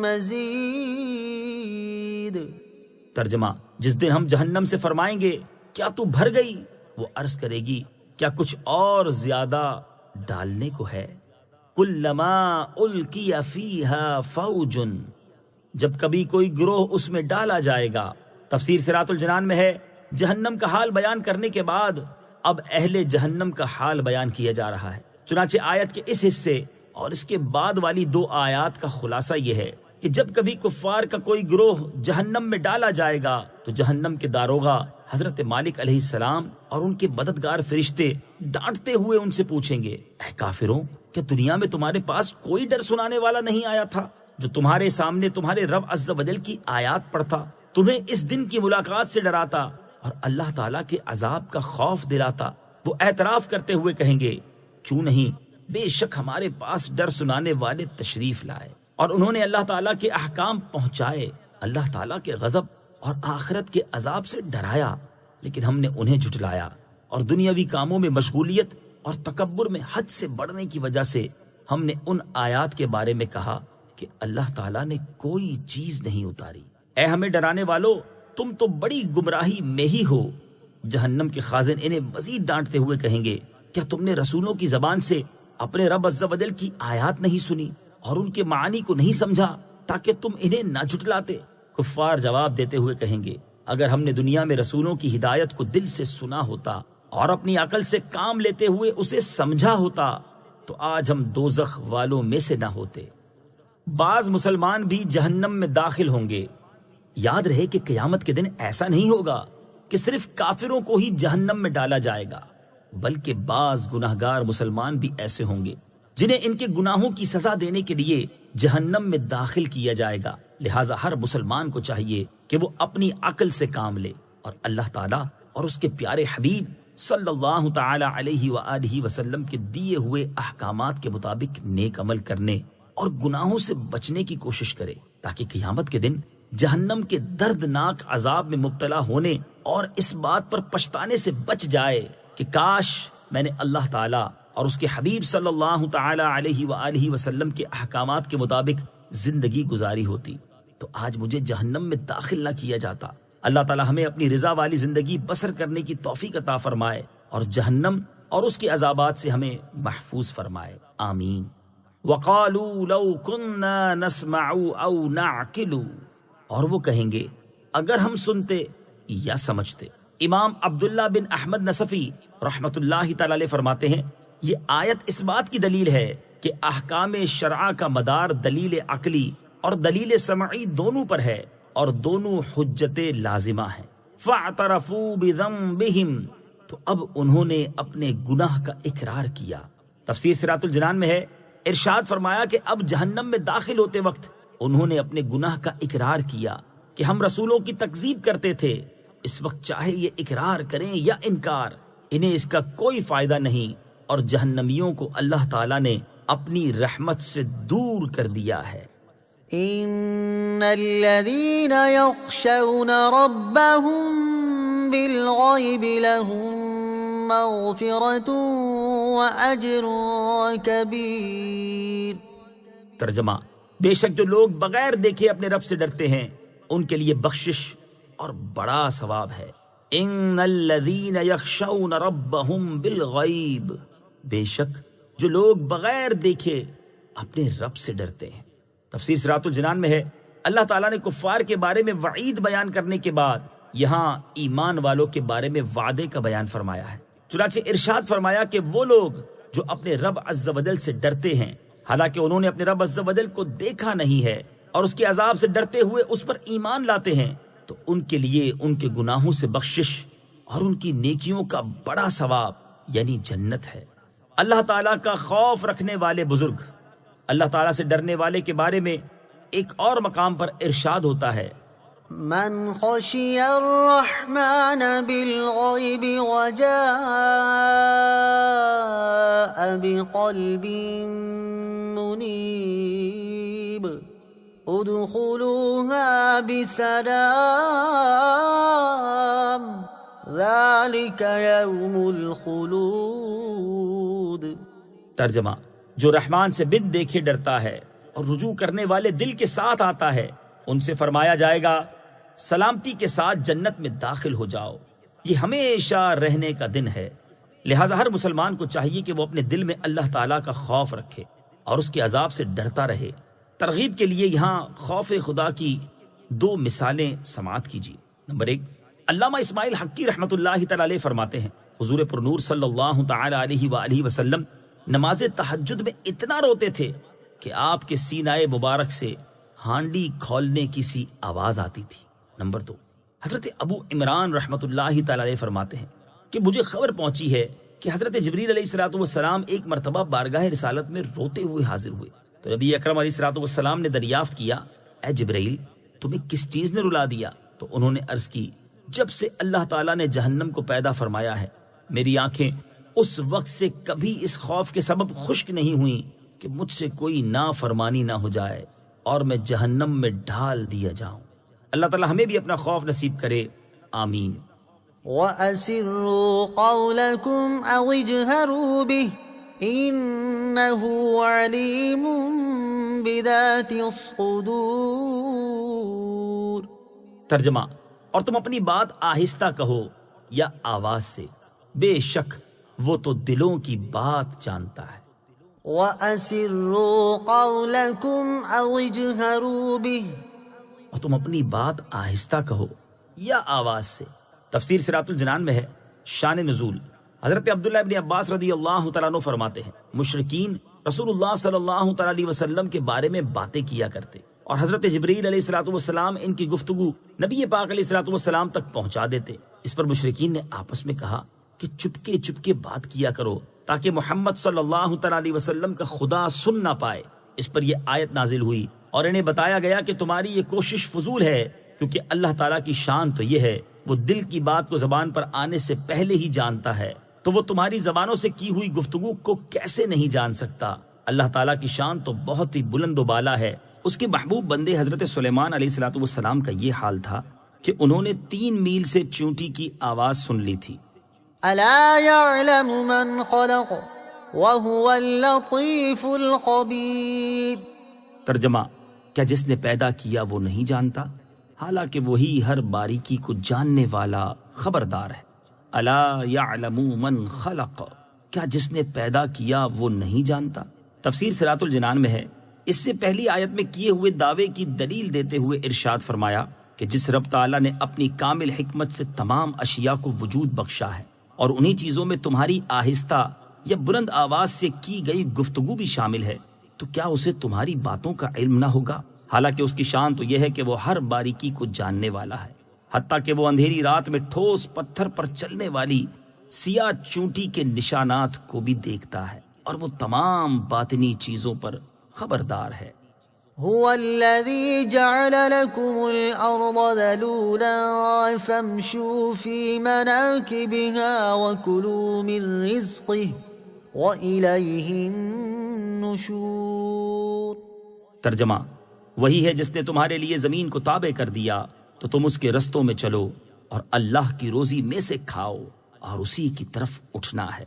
مزید۔ ترجمہ، جس دن ہم جہنم سے فرمائیں گے کیا تو بھر گئی، وہ عرض کرے گی کیا کچھ اور زیادہ ڈالنے کو ہے؟ کلما القی فیہا فوج، جب کبھی کوئی گروہ اس میں ڈالا جائے گا۔ تفسیر صراط الجنان میں ہے جہنم کا حال بیان کرنے کے بعد اب اہل جہنم کا حال بیان کیا جا رہا ہے۔ چنانچہ آیت کے اس حصے اور اس کے بعد والی 2 آیات کا خلاصہ یہ ہے کہ جب کبھی کفار کا کوئی گروہ جہنم میں ڈالا جائے گا تو جہنم کے داروغہ حضرت مالک علیہ السلام اور ان کے مددگار فرشتے ڈانٹتے ہوئے ان سے پوچھیں گے، اے کافروں، کہ دنیا میں تمہارے پاس کوئی ڈر سنانے والا نہیں آیا تھا جو تمہارے سامنے تمہارے رب عز و جل کی آیات پڑھتا، تمہیں اس دن کی ملاقات سے ڈراتا اور اللہ تعالیٰ کے عذاب کا خوف دلاتا؟ وہ اعتراف کرتے ہوئے کہیں گے کیوں نہیں، بے شک ہمارے پاس ڈر سنانے والے تشریف لائے اور انہوں نے اللہ تعالیٰ کے احکام پہنچائے، اللہ تعالیٰ کے غضب اور آخرت کے عذاب سے ڈرایا، لیکن ہم نے انہیں جھٹلایا اور دنیاوی کاموں میں مشغولیت اور تکبر میں حد سے بڑھنے کی وجہ سے ہم نے ان آیات کے بارے میں کہا کہ اللہ تعالیٰ نے کوئی چیز نہیں اتاری۔ اے ہمیں ڈرانے والو، تم تو بڑی گمراہی میں ہی ہو۔ جہنم کے خازن انہیں مزید ڈانٹتے ہوئے کہیں گے کیا تم نے رسولوں کی زبان سے اپنے رب عز و جل کی آیات نہیں سنی اور ان کے معانی کو نہیں سمجھا تاکہ تم انہیں نہ جھٹلاتے؟ کفار جواب دیتے ہوئے کہیں گے اگر ہم نے دنیا میں رسولوں کی ہدایت کو دل سے سنا ہوتا اور اپنی عقل سے کام لیتے ہوئے اسے سمجھا ہوتا تو آج ہم دوزخ والوں میں سے نہ ہوتے۔ بعض مسلمان بھی جہنم میں داخل ہوں گے۔ یاد رہے کہ قیامت کے دن ایسا نہیں ہوگا کہ صرف کافروں کو ہی جہنم میں ڈالا جائے گا، بلکہ بعض گناہگار مسلمان بھی ایسے ہوں گے جنہیں ان کے گناہوں کی سزا دینے کے لیے جہنم میں داخل کیا جائے گا۔ لہٰذا ہر مسلمان کو چاہیے کہ وہ اپنی عقل سے کام لے اور اللہ تعالیٰ اور اس کے پیارے حبیب صلی اللہ تعالی علیہ وآلہ وسلم کے دیے ہوئے احکامات کے مطابق نیک عمل کرنے اور گناہوں سے بچنے کی کوشش کرے تاکہ قیامت کے دن جہنم کے دردناک عذاب میں مبتلا ہونے اور اس بات پر پچھتانے سے بچ جائے کہ کاش میں نے اللہ تعالیٰ اور اس کے حبیب صلی اللہ تعالی علیہ وآلہ وسلم کے احکامات کے مطابق زندگی گزاری ہوتی تو آج مجھے جہنم میں داخل نہ کیا جاتا۔ اللہ تعالیٰ ہمیں اپنی رضا والی زندگی بسر کرنے کی توفیق عطا فرمائے اور جہنم اور اس کے عذابات سے ہمیں محفوظ فرمائے، آمین۔ وَقَالُوا لَوْ كُنَّا نَسْمَعُ أَوْ نَعْقِلُ، اور وہ کہیں گے اگر ہم سنتے یا سمجھتے۔ امام عبداللہ بن احمد نصفی رحمت اللہ تعالی علیہ فرماتے ہیں یہ آیت اس بات کی دلیل ہے کہ احکام شرع کا مدار دلیل عقلی اور دلیل سمعی دونوں پر ہے اور دونوں حجت لازمہ ہیں۔ فَاعْتَرَفُوا بِذَنبِهِمْ، تو اب انہوں نے اپنے گناہ کا اقرار کیا۔ تفسیر صراط الجنان میں ہے ارشاد فرمایا کہ اب جہنم میں داخل ہوتے وقت انہوں نے اپنے گناہ کا اقرار کیا کہ ہم رسولوں کی تکذیب کرتے تھے۔ اس وقت چاہے یہ اقرار کریں یا انکار، انہیں اس کا کوئی فائدہ نہیں اور جہنمیوں کو اللہ تعالیٰ نے اپنی رحمت سے دور کر دیا ہے۔ ان الذين يخشون ربهم بالغيب لهم مغفرة واجر كبير۔ ترجمہ، بے شک جو لوگ بغیر دیکھے اپنے رب سے ڈرتے ہیں ان کے لیے بخشش اور بڑا ثواب ہے۔ ان الذین یخشون ربهم بالغیب، بے شک جو لوگ بغیر دیکھے اپنے رب سے ڈرتے ہیں۔ تفسیر صراط الجنان میں ہے اللہ تعالیٰ نے کفار کے بارے میں وعید بیان کرنے کے بعد یہاں ایمان والوں کے بارے میں وعدے کا بیان فرمایا ہے۔ چنانچہ ارشاد فرمایا کہ وہ لوگ جو اپنے رب عز و جل سے ڈرتے ہیں حالانکہ انہوں نے اپنے رب عز و جل کو دیکھا نہیں ہے اور اس کے عذاب سے ڈرتے ہوئے اس پر ایمان لاتے ہیں تو ان کے لیے ان کے گناہوں سے بخشش اور ان کی نیکیوں کا بڑا ثواب یعنی جنت ہے۔ اللہ تعالیٰ کا خوف رکھنے والے بزرگ، اللہ تعالیٰ سے ڈرنے والے کے بارے میں ایک اور مقام پر ارشاد ہوتا ہے من خشی الرحمن بالغیب وجاء بقلب منیب ادخلوها بسلام ذلك یوم الخلود۔ ترجمہ، جو رحمان سے بن دیکھے ڈرتا ہے اور رجوع کرنے والے دل کے ساتھ آتا ہے ان سے فرمایا جائے گا سلامتی کے ساتھ جنت میں داخل ہو جاؤ، یہ ہمیشہ رہنے کا دن ہے۔ لہٰذا ہر مسلمان کو چاہیے کہ وہ اپنے دل میں اللہ تعالیٰ کا خوف رکھے اور اس کے عذاب سے ڈرتا رہے۔ ترغیب کے لیے یہاں خوف خدا کی 2 مثالیں سماعت کیجیے۔ نمبر 1، علامہ اسماعیل حقی رحمۃ اللہ تعالی علیہ فرماتے ہیں، حضور پرنور صلی اللہ تعالی علیہ وآلہ وسلم نماز تہجد میں اتنا روتے تھے کہ آپ کے سینہ مبارک سے ہانڈی کھولنے کی سی آواز آتی تھی۔ نمبر 2، حضرت ابو عمران رحمۃ اللہ تعالی علیہ فرماتے ہیں کہ مجھے خبر پہنچی ہے کہ حضرت جبریل علیہ الصلوۃ والسلام ایک مرتبہ بارگاہ رسالت میں روتے ہوئے حاضر ہوئے تو نبی اکرم علیہ الصلوۃ والسلام نے دریافت کیا، اے جبریل تمہیں کس چیز نے رلا دیا؟ تو انہوں نے عرض کی، جب سے اللہ تعالیٰ نے جہنم کو پیدا فرمایا ہے میری آنکھیں اس وقت سے کبھی اس خوف کے سبب خشک نہیں ہوئیں کہ مجھ سے کوئی نافرمانی نہ ہو جائے اور میں جہنم میں ڈال دیا جاؤں۔ اللہ تعالیٰ ہمیں بھی اپنا خوف نصیب کرے، آمین۔ وَأَسِرُّوا قَوْلَكُمْ أَوْ اجْهَرُوا بِهِ إِنَّهُ عَلِيمٌ بِذَاتِ الصُّدُورِ۔ ترجمہ، اور تم اپنی بات آہستہ کہو یا آواز سے، بے شک وہ تو دلوں کی بات جانتا ہے۔ وَأَسِرُّوا قَوْلَكُمْ أَوْ اجْهَرُوا بِهِ، اور تم اپنی بات آہستہ کہو یا آواز سے۔ تفسیر صراط الجنان میں ہے، شان نزول حضرت عبداللہ ابن عباس رضی اللہ تعالیٰ عنہ فرماتے ہیں، مشرکین رسول اللہ صلی اللہ تعالیٰ علیہ وسلم کے بارے میں باتیں کیا کرتے اور حضرت جبریل علیہ الصلوۃ والسلام ان کی گفتگو نبی پاک علیہ الصلوۃ والسلام تک پہنچا دیتے۔ اس پر مشرکین نے آپس میں کہا کہ چپکے چپکے بات کیا کرو تاکہ محمد صلی اللہ تعالیٰ علیہ وسلم کا خدا سن نہ پائے۔ اس پر یہ آیت نازل ہوئی اور انہیں بتایا گیا کہ تمہاری یہ کوشش فضول ہے، کیونکہ اللہ تعالیٰ کی شان تو یہ ہے وہ دل کی بات کو زبان پر آنے سے پہلے ہی جانتا ہے، تو وہ تمہاری زبانوں سے کی ہوئی گفتگو کو کیسے نہیں جان سکتا؟ اللہ تعالیٰ کی شان تو بہت ہی بلند و بالا ہے۔ اس کے محبوب بندے حضرت سلیمان علیہ الصلوۃ والسلام کا یہ حال تھا کہ انہوں نے 3 میل سے چونٹی کی آواز سن لی تھی۔ أَلَا يَعْلَمُ مَنْ خَلَقَ وَهُوَ اللَّطِيفُ الْخَبِيرُ۔ ترجمہ، کیا جس نے پیدا کیا وہ نہیں جانتا؟ حالانکہ وہی ہر باریکی کو جاننے والا خبردار ہے۔ الا یعلم من خلق، کیا جس نے پیدا کیا وہ نہیں جانتا؟ تفسیر صراط الجنان میں ہے، اس سے پہلی آیت میں کیے ہوئے دعوے کی دلیل دیتے ہوئے ارشاد فرمایا کہ جس رب تعالیٰ نے اپنی کامل حکمت سے تمام اشیاء کو وجود بخشا ہے اور انہی چیزوں میں تمہاری آہستہ یا بلند آواز سے کی گئی گفتگو بھی شامل ہے، تو کیا اسے تمہاری باتوں کا علم نہ ہوگا؟ حالانکہ اس کی شان تو یہ ہے کہ وہ ہر باریکی کو جاننے والا ہے، حتیٰ کہ وہ اندھیری رات میں ٹھوس پتھر پر چلنے والی سیاہ چونٹی کے نشانات کو بھی دیکھتا ہے اور وہ تمام باطنی چیزوں پر خبردار ہے۔ هو الذي جعل لكم الأرض ذلولا فامشوا في مناكبها وكلوا من رزقه وإليه النشور۔ ترجمہ، وہی ہے جس نے تمہارے لیے زمین کو تابع کر دیا تو تم اس کے رستوں میں چلو اور اللہ کی روزی میں سے کھاؤ اور اسی کی طرف اٹھنا ہے۔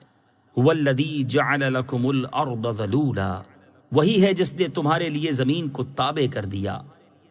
هو الذی جعل لکم الارض ذلولا، وہی ہے جس نے تمہارے لیے زمین کو تابع کر دیا۔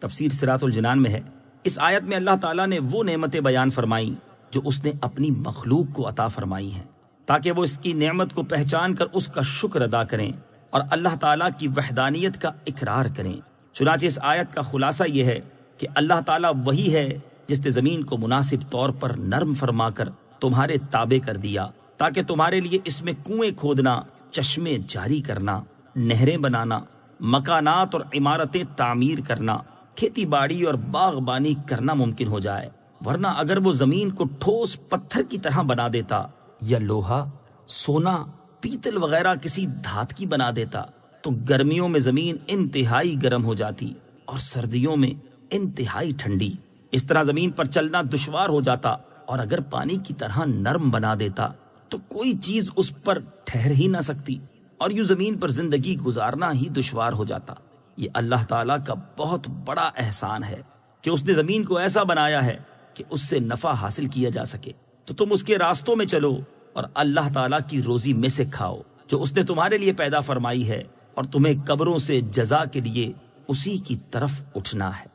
تفسیر صراط الجنان میں ہے، اس آیت میں اللہ تعالیٰ نے وہ نعمتیں بیان فرمائیں جو اس نے اپنی مخلوق کو عطا فرمائی ہیں تاکہ وہ اس کی نعمت کو پہچان کر اس کا شکر ادا کریں اور اللہ تعالیٰ کی وحدانیت کا اقرار کریں۔ چنانچہ اس آیت کا خلاصہ یہ ہے کہ اللہ تعالیٰ وہی ہے جس نے زمین کو مناسب طور پر نرم فرما کر تمہارے تابع کر دیا تاکہ تمہارے لیے اس میں کنویں کھودنا، چشمے جاری کرنا، نہریں بنانا، مکانات اور عمارتیں تعمیر کرنا، کھیتی باڑی اور باغبانی کرنا ممکن ہو جائے، ورنہ اگر وہ زمین کو ٹھوس پتھر کی طرح بنا دیتا یا لوہا، سونا، پیتل وغیرہ کسی دھات کی بنا دیتا تو گرمیوں میں زمین انتہائی گرم ہو جاتی اور سردیوں میں انتہائی ٹھنڈی۔ اس طرح زمین پر چلنا دشوار ہو جاتا، اور اگر پانی کی طرح نرم بنا دیتا تو کوئی چیز اس پر ٹھہر ہی نہ سکتی اور یوں زمین پر زندگی گزارنا ہی دشوار ہو جاتا۔ یہ اللہ تعالیٰ کا بہت بڑا احسان ہے کہ اس نے زمین کو ایسا بنایا ہے کہ اس سے نفع حاصل کیا جا سکے، تو تم اس کے راستوں میں چلو اور اللہ تعالیٰ کی روزی میں سے کھاؤ جو اس نے تمہارے لیے پیدا فرمائی ہے، اور تمہیں قبروں سے جزا کے لیے اسی کی طرف اٹھنا ہے۔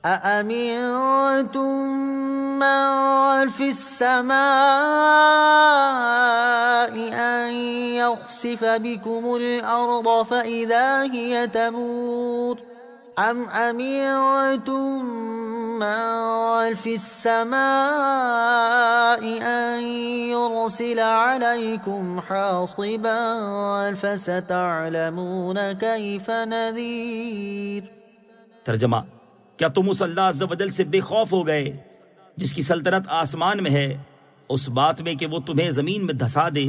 أأمنتم من في السماء أن يخسف بكم الأرض فإذا هي تمور أم أمنتم من في السماء أن يرسل عليكم حاصبا فستعلمون كيف نذير۔ ترجمہ، کیا تم اس اللہ عز و جل سے بے خوف ہو گئے جس کی سلطنت آسمان میں ہے، اس بات میں کہ وہ تمہیں زمین میں دھسا دے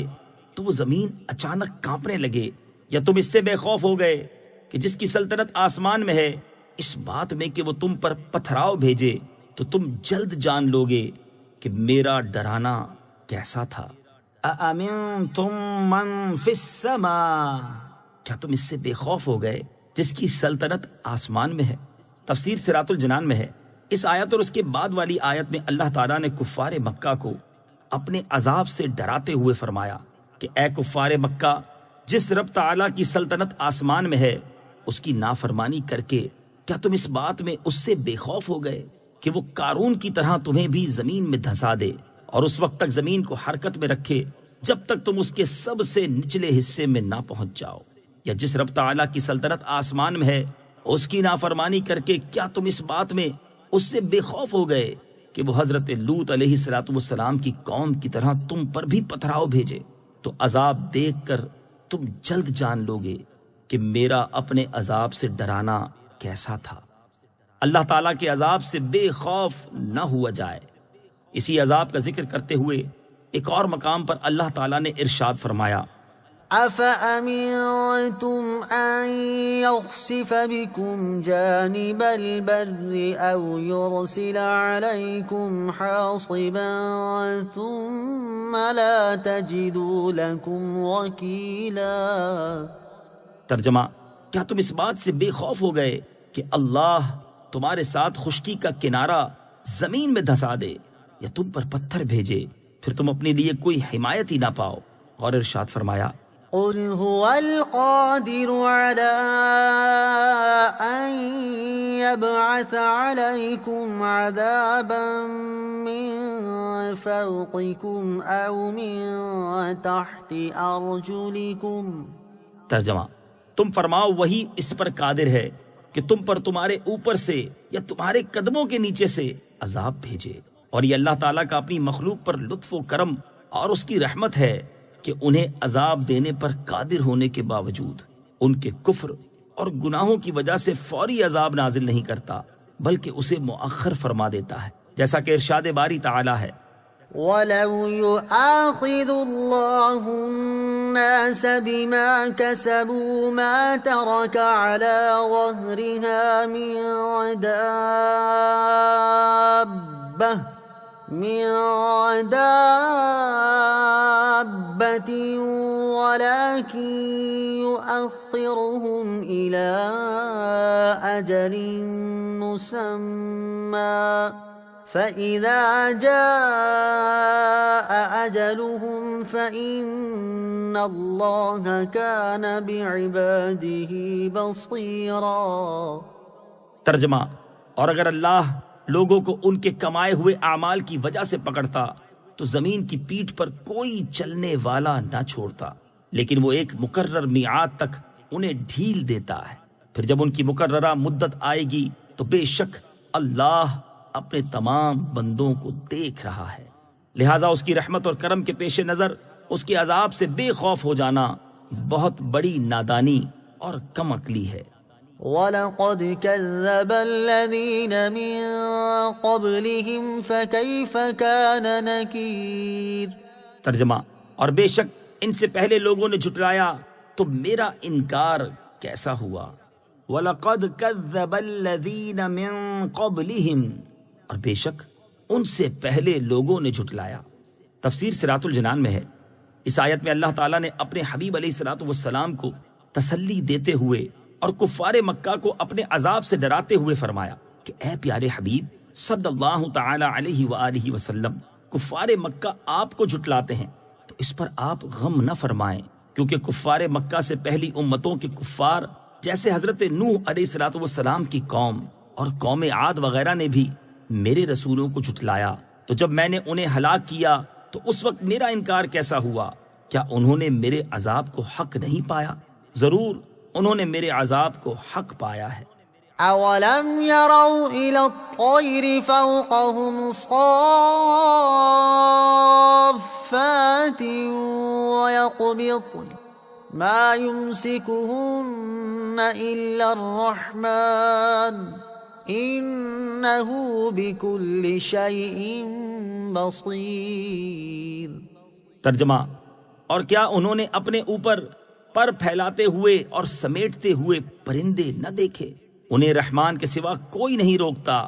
تو وہ زمین اچانک کانپنے لگے؟ یا تم اس سے بے خوف ہو گئے کہ جس کی سلطنت آسمان میں ہے، اس بات میں کہ وہ تم پر پتھراؤ بھیجے تو تم جلد جان لوگے کہ میرا ڈرانا کیسا تھا۔ اَأَمِنْتُمْ مَنْ فِي السَّمَاءِ، کیا تم اس سے بے خوف ہو گئے جس کی سلطنت آسمان میں ہے؟ تفسیر صراط الجنان میں ہے، اس آیت اور اس کے بعد والی آیت میں اللہ تعالیٰ نے کفار مکہ کو اپنے عذاب سے ڈراتے ہوئے فرمایا کہ اے کفار مکہ، جس رب تعالیٰ کی سلطنت آسمان میں ہے اس کی نافرمانی کر کے کیا تم اس بات میں اس سے بے خوف ہو گئے کہ وہ قارون کی طرح تمہیں بھی زمین میں دھسا دے اور اس وقت تک زمین کو حرکت میں رکھے جب تک تم اس کے سب سے نچلے حصے میں نہ پہنچ جاؤ؟ یا جس رب تعالیٰ کی سلطنت آسمان میں ہے اس کی نافرمانی کر کے کیا تم اس بات میں اس سے بے خوف ہو گئے کہ وہ حضرت لوط علیہ السلام کی قوم کی طرح تم پر بھی پتھراؤ بھیجے؟ تو عذاب دیکھ کر تم جلد جان لوگے کہ میرا اپنے عذاب سے ڈرانا کیسا تھا۔ اللہ تعالیٰ کے عذاب سے بے خوف نہ ہوا جائے۔ اسی عذاب کا ذکر کرتے ہوئے ایک اور مقام پر اللہ تعالیٰ نے ارشاد فرمایا، أَفَأَمِنْتُمْ أَنْ يَخْسِفَ بِكُمْ جَانِبَ الْبَرِّ أَوْ يُرْسِلَ عَلَيْكُمْ حَاصِبًا ثُمَّ لَا تَجِدُوا لَكُمْ وَكِيلًا۔ ترجمہ، کیا تم اس بات سے بے خوف ہو گئے کہ اللہ تمہارے ساتھ خشکی کا کنارہ زمین میں دھسا دے یا تم پر پتھر بھیجے پھر تم اپنے لیے کوئی حمایت ہی نہ پاؤ؟ اور ارشاد فرمایا، قُلْ هُوَ الْقَادِرُ عَلَىٰ أَن يَبْعَثَ عَلَيْكُمْ عَذَابًا مِّن فَوْقِكُمْ أَوْ مِن تَحْتِ أَرْجُلِكُمْ۔ ترجمہ، تم فرماؤ وہی اس پر قادر ہے کہ تم پر تمہارے اوپر سے یا تمہارے قدموں کے نیچے سے عذاب بھیجے، اور یہ اللہ تعالیٰ کا اپنی مخلوق پر لطف و کرم اور اس کی رحمت ہے کہ انہیں عذاب دینے پر قادر ہونے کے باوجود ان کے کفر اور گناہوں کی وجہ سے فوری عذاب نازل نہیں کرتا بلکہ اسے مؤخر فرما دیتا ہے، جیسا کہ ارشاد باری تعالیٰ ہے، وَلَوْ يُؤَاخِذُ اللَّهُ النَّاسَ بِمَا كَسَبُوا مَا تَرَكَ عَلَى ظَهْرِهَا من دابة ولكن يؤخرهم إلى أجل مسمى فإذا جاء أجلهم فإن الله كان بعباده بصيرا۔ ترجمہ، اور اگر اللہ لوگوں کو ان کے کمائے ہوئے اعمال کی وجہ سے پکڑتا تو زمین کی پیٹھ پر کوئی چلنے والا نہ چھوڑتا، لیکن وہ ایک مقرر میعاد تک انہیں ڈھیل دیتا ہے، پھر جب ان کی مقررہ مدت آئے گی تو بے شک اللہ اپنے تمام بندوں کو دیکھ رہا ہے، لہٰذا اس کی رحمت اور کرم کے پیش نظر اس کے عذاب سے بے خوف ہو جانا بہت بڑی نادانی اور کم عقلی ہے۔ وَلَقَدْ كَذَّبَ الَّذِينَ مِن قَبْلِهِمْ فَكَيْفَ كَانَ نَكِيرِ۔ ترجمہ، اور بے شک ان سے پہلے لوگوں نے جھٹلایا تو میرا انکار کیسا ہوا۔ وَلَقَدْ كَذَّبَ الَّذِينَ مِن قَبْلِهِمْ، اور بے شک ان سے پہلے لوگوں نے جھٹلایا۔ تفسیر صراط الجنان میں ہے، اس آیت میں اللہ تعالیٰ نے اپنے حبیب علیہ السلام کو تسلی دیتے ہوئے اور کفار مکہ کو اپنے عذاب سے ڈراتے ہوئے فرمایا کہ اے پیارے حبیب صلی اللہ تعالی علیہ وآلہ وسلم، کفار مکہ آپ کو جھٹلاتے ہیں تو اس پر آپ غم نہ فرمائیں، کیونکہ کفار مکہ سے پہلی امتوں کے کفار جیسے حضرت نوح علیہ السلام کی قوم اور قوم عاد وغیرہ نے بھی میرے رسولوں کو جھٹلایا، تو جب میں نے انہیں ہلاک کیا تو اس وقت میرا انکار کیسا ہوا؟ کیا انہوں نے میرے عذاب کو حق نہیں پایا؟ ضرور انہوں نے میرے عذاب کو حق پایا ہے۔ اولم يروا الى الطير فوقهم صافات ويقبضن ما يمسكهن الا الرحمن انه بكل شيء بصير۔ ترجمہ، اور کیا انہوں نے اپنے اوپر پر پھیلاتے ہوئے اور سمیٹتے ہوئے پرندے نہ دیکھے؟ انہیں رحمان کے سوا کوئی نہیں روکتا،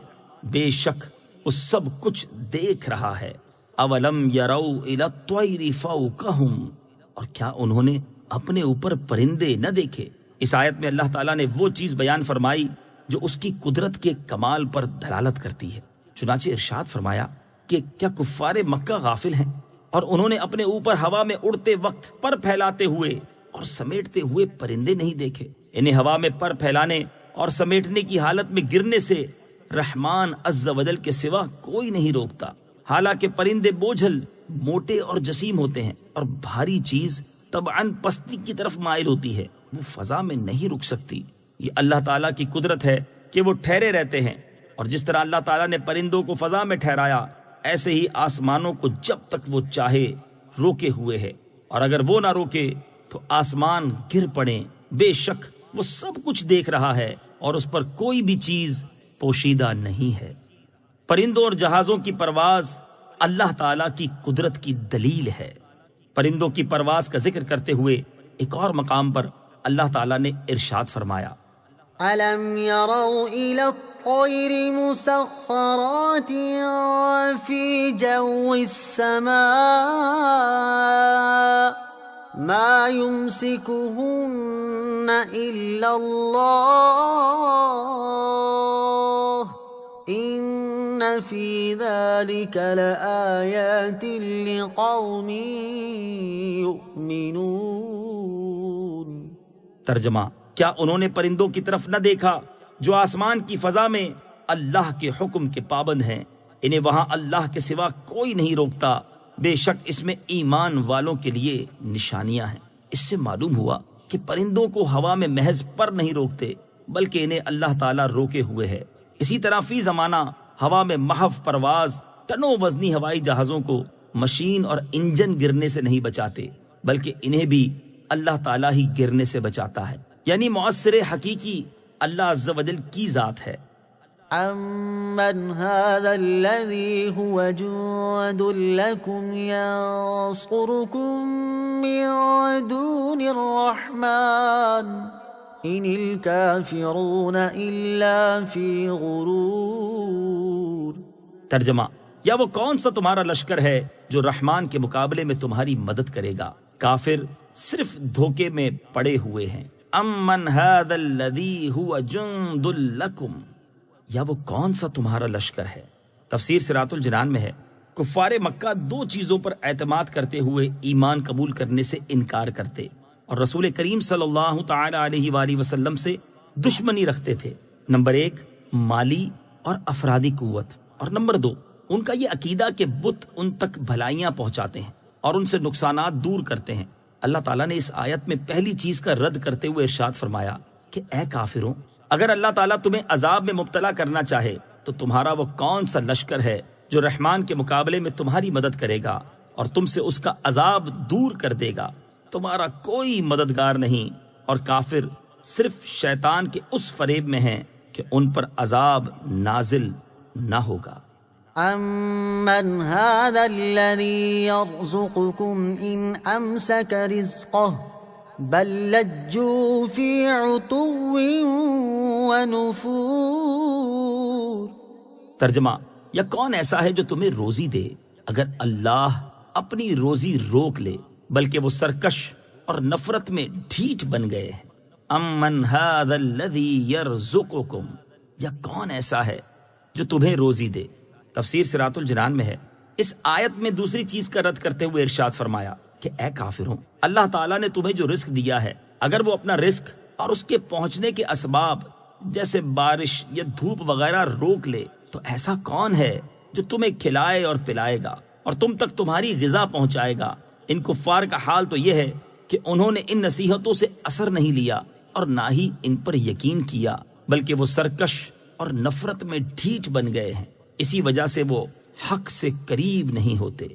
بے شک وہ سب کچھ دیکھ رہا ہے۔ اولم یروا الی الطیر فوقہم، اور کیا انہوں نے اپنے اوپر پرندے نہ دیکھے؟ اس آیت میں اللہ تعالیٰ نے وہ چیز بیان فرمائی جو اس کی قدرت کے کمال پر دلالت کرتی ہے۔ چنانچہ ارشاد فرمایا کہ کیا کفار مکہ غافل ہیں اور انہوں نے اپنے اوپر ہوا میں اڑتے وقت پر پھیلاتے ہوئے اور سمیٹتے ہوئے پرندے نہیں دیکھے؟ انہیں ہوا میں پر پھیلانے اور سمیٹنے کی حالت میں گرنے سے رحمان عز و جل کے سوا کوئی نہیں روکتا۔ حالانکہ پرندے بوجھل، موٹے اور جسیم ہوتے ہیں، اور بھاری چیز طبعاً پستی کی طرف مائل ہوتی ہے، وہ فضا میں نہیں رک سکتی۔ یہ اللہ تعالیٰ کی قدرت ہے کہ وہ ٹھہرے رہتے ہیں، اور جس طرح اللہ تعالیٰ نے پرندوں کو فضا میں ٹھہرایا، ایسے ہی آسمانوں کو جب تک وہ چاہے روکے ہوئے ہے، اور اگر وہ نہ روکے تو آسمان گر پڑیں۔ بے شک وہ سب کچھ دیکھ رہا ہے اور اس پر کوئی بھی چیز پوشیدہ نہیں ہے۔ پرندوں اور جہازوں کی پرواز اللہ تعالیٰ کی قدرت کی دلیل ہے۔ پرندوں کی پرواز کا ذکر کرتے ہوئے ایک اور مقام پر اللہ تعالیٰ نے ارشاد فرمایا، أَلَمْ يَرَوْا إِلَى الطَّيْرِ مُسَخَّرَاتٍ فِي جَوِّ السَّمَاءِ مَا يُمْسِكُهُنَّ إِلَّا اللَّهُ إِنَّ فِي ذَلِكَ لَآيَاتٍ لِقَوْمٍ يُؤْمِنُونَ۔ ترجمہ، کیا انہوں نے پرندوں کی طرف نہ دیکھا جو آسمان کی فضا میں اللہ کے حکم کے پابند ہیں؟ انہیں وہاں اللہ کے سوا کوئی نہیں روکتا، بے شک اس میں ایمان والوں کے لیے نشانیاں ہیں۔ اس سے معلوم ہوا کہ پرندوں کو ہوا میں محض پر نہیں روکتے، بلکہ انہیں اللہ تعالیٰ روکے ہوئے ہے۔ اسی طرح فی زمانہ ہوا میں محو پرواز ٹنوں وزنی ہوائی جہازوں کو مشین اور انجن گرنے سے نہیں بچاتے، بلکہ انہیں بھی اللہ تعالیٰ ہی گرنے سے بچاتا ہے، یعنی مؤثر حقیقی اللہ عز و جل کی ذات ہے۔ أَمَّنْ هَذَا الَّذِي هُوَ جُندٌ لَكُمْ يَنصُرُكُم مِّن دُونِ الرَّحْمَٰنِ إِنِ الْكَافِرُونَ إِلَّا فِي غُرُورٍ۔ ترجمہ، یا وہ کون سا تمہارا لشکر ہے جو رحمان کے مقابلے میں تمہاری مدد کرے گا؟ کافر صرف دھوکے میں پڑے ہوئے ہیں۔ امن هذا الذی هو جند لکم، یا وہ کون سا تمہارا لشکر ہے؟ تفسیر صراط الجنان میں ہے، کفار مکہ دو چیزوں پر اعتماد کرتے ہوئے ایمان قبول کرنے سے انکار کرتے اور رسول کریم صلی اللہ تعالی علیہ وآلہ وسلم سے دشمنی رکھتے تھے۔ نمبر 1 مالی اور افرادی قوت، اور نمبر 2 ان کا یہ عقیدہ کہ بت ان تک بھلائیاں پہنچاتے ہیں اور ان سے نقصانات دور کرتے ہیں۔ اللہ تعالیٰ نے اس آیت میں پہلی چیز کا رد کرتے ہوئے ارشاد فرمایا کہ اے کافروں، اگر اللہ تعالیٰ تمہیں عذاب میں مبتلا کرنا چاہے تو تمہارا وہ کون سا لشکر ہے جو رحمان کے مقابلے میں تمہاری مدد کرے گا اور تم سے اس کا عذاب دور کر دے گا؟ تمہارا کوئی مددگار نہیں، اور کافر صرف شیطان کے اس فریب میں ہیں کہ ان پر عذاب نازل نہ ہوگا۔ أَمَّنْ هَذَا الَّذِي يَرْزُقُكُمْ إِنْ أَمْسَكَ رِزْقَهُ بَلْ لَجُّوا فِي عُتُوٍّ وَنُفُورٍ۔ ترجمہ، یا کون ایسا ہے جو تمہیں روزی دے اگر اللہ اپنی روزی روک لے، بلکہ وہ سرکش اور نفرت میں ڈھیٹ بن گئے ہیں۔ امن هذا الذی یرزقکم، یا کون ایسا ہے جو تمہیں روزی دے؟ تفسیر صراط الجنان میں ہے، اس آیت میں دوسری چیز کا رد کرتے ہوئے ارشاد فرمایا کہ اے کافروں، اللہ تعالیٰ نے تمہیں جو رزق دیا ہے، اگر وہ اپنا رزق اور اس کے پہنچنے کے اسباب جیسے بارش یا دھوپ وغیرہ روک لے، تو ایسا کون ہے جو تمہیں کھلائے اور پلائے گا اور تم تک تمہاری غذا پہنچائے گا؟ ان کفار کا حال تو یہ ہے کہ انہوں نے ان نصیحتوں سے اثر نہیں لیا اور نہ ہی ان پر یقین کیا، بلکہ وہ سرکش اور نفرت میں ڈھیٹ بن گئے ہیں، اسی وجہ سے وہ حق سے قریب نہیں ہوتے۔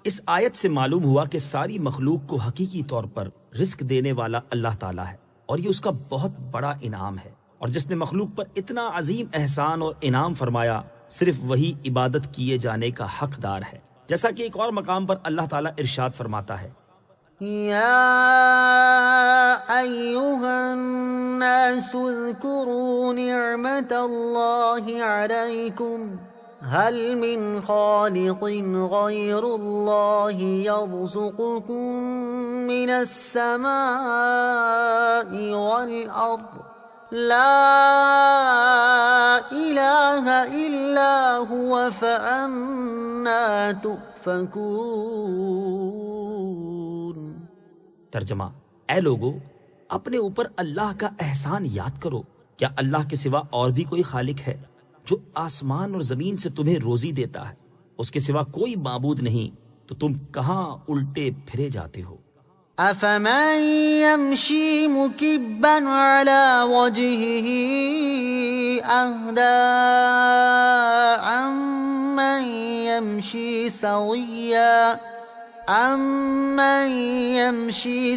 اس آیت سے معلوم ہوا کہ ساری مخلوق کو حقیقی طور پر رزق دینے والا اللہ تعالیٰ ہے، اور یہ اس کا بہت بڑا انعام ہے، اور جس نے مخلوق پر اتنا عظیم احسان اور انعام فرمایا، صرف وہی عبادت کیے جانے کا حقدار ہے۔ جیسا کہ ایک اور مقام پر اللہ تعالیٰ ارشاد فرماتا ہے، يا أيها الناس اذكروا نعمة الله عليكم هل من خالق غير الله يرزقكم من السماء والأرض لا إله إلا هو فأنا تؤفكون۔ ترجمہ: اے لوگو، اپنے اوپر اللہ کا احسان یاد کرو، کیا اللہ کے سوا اور بھی کوئی خالق ہے جو آسمان اور زمین سے تمہیں روزی دیتا ہے؟ اس کے سوا کوئی معبود نہیں، تو تم کہاں الٹے پھرے جاتے ہو؟ أفمن يمشي مكبا على وجهه أهدى أمن يمشي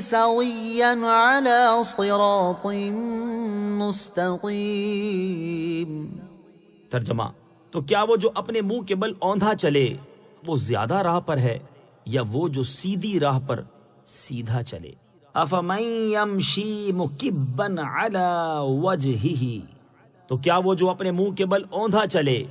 سويا على صراط مستقيم۔ ترجمہ: تو کیا وہ جو اپنے منہ کے بل اوندھا چلے وہ زیادہ راہ پر ہے، یا وہ جو سیدھی راہ پر سیدھا چلے؟ افمن یمشی مکبا علی وجہہ، تو کیا وہ جو اپنے منہ کے بل اوندھا چلے؟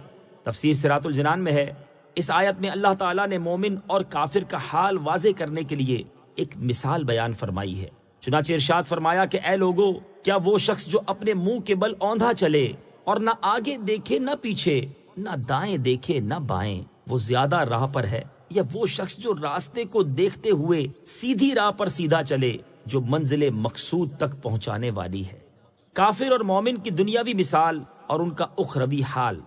تفسیر صراط الجنان میں ہے، اس آیت میں اللہ تعالیٰ نے مومن اور کافر کا حال واضح کرنے کے لیے ایک مثال بیان فرمائی ہے۔ چنانچہ ارشاد فرمایا کہ اے لوگو، کیا وہ شخص جو اپنے منہ کے بل اوندھا چلے اور نہ آگے دیکھے نہ پیچھے، نہ دائیں دیکھے نہ بائیں، وہ زیادہ راہ پر ہے، یا وہ شخص جو راستے کو دیکھتے ہوئے سیدھی راہ پر سیدھا چلے جو منزل مقصود تک پہنچانے والی ہے؟ کافر اور مومن کی دنیاوی مثال اور ان کا اخروی حال۔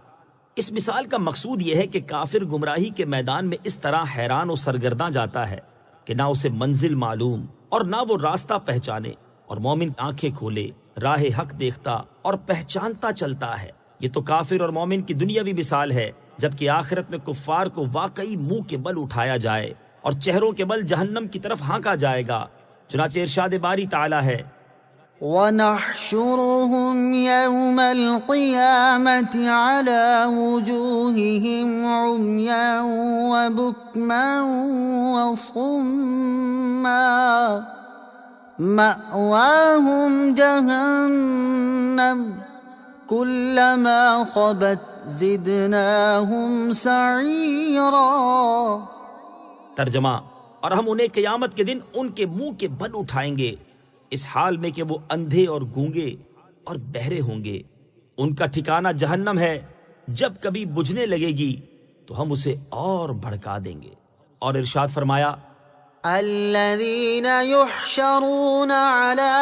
اس مثال کا مقصود یہ ہے کہ کافر گمراہی کے میدان میں اس طرح حیران و سرگرداں جاتا ہے کہ نہ اسے منزل معلوم اور نہ وہ راستہ پہچانے، اور مومن آنکھیں کھولے راہ حق دیکھتا اور پہچانتا چلتا ہے۔ یہ تو کافر اور مومن کی دنیاوی مثال ہے، جبکہ آخرت میں کفار کو واقعی منہ کے بل اٹھایا جائے اور چہروں کے بل جہنم کی طرف ہانکا جائے گا۔ چنانچہ ارشاد باری تعالیٰ ہے، وَنَحْشُرُهُمْ يَوْمَ الْقِيَامَةِ عَلَى وُجُوهِهِمْ عُمْيًا وَبُكْمًا وَصُمًّا مَأْوَاهُمْ جَهَنَّمُ كُلَّمَا خَبَتْ زِدْنَاهُمْ سَعِيرًا۔ ترجمہ: اور ہم انہیں قیامت کے دن ان کے منہ کے بل اٹھائیں گے، اس حال میں کہ وہ اندھے اور گونگے اور بہرے ہوں گے۔ ان کا ٹھکانہ جہنم ہے، جب کبھی بجھنے لگے گی تو ہم اسے اور بھڑکا دیں گے۔ اور ارشاد فرمایا، الذين يحشرون على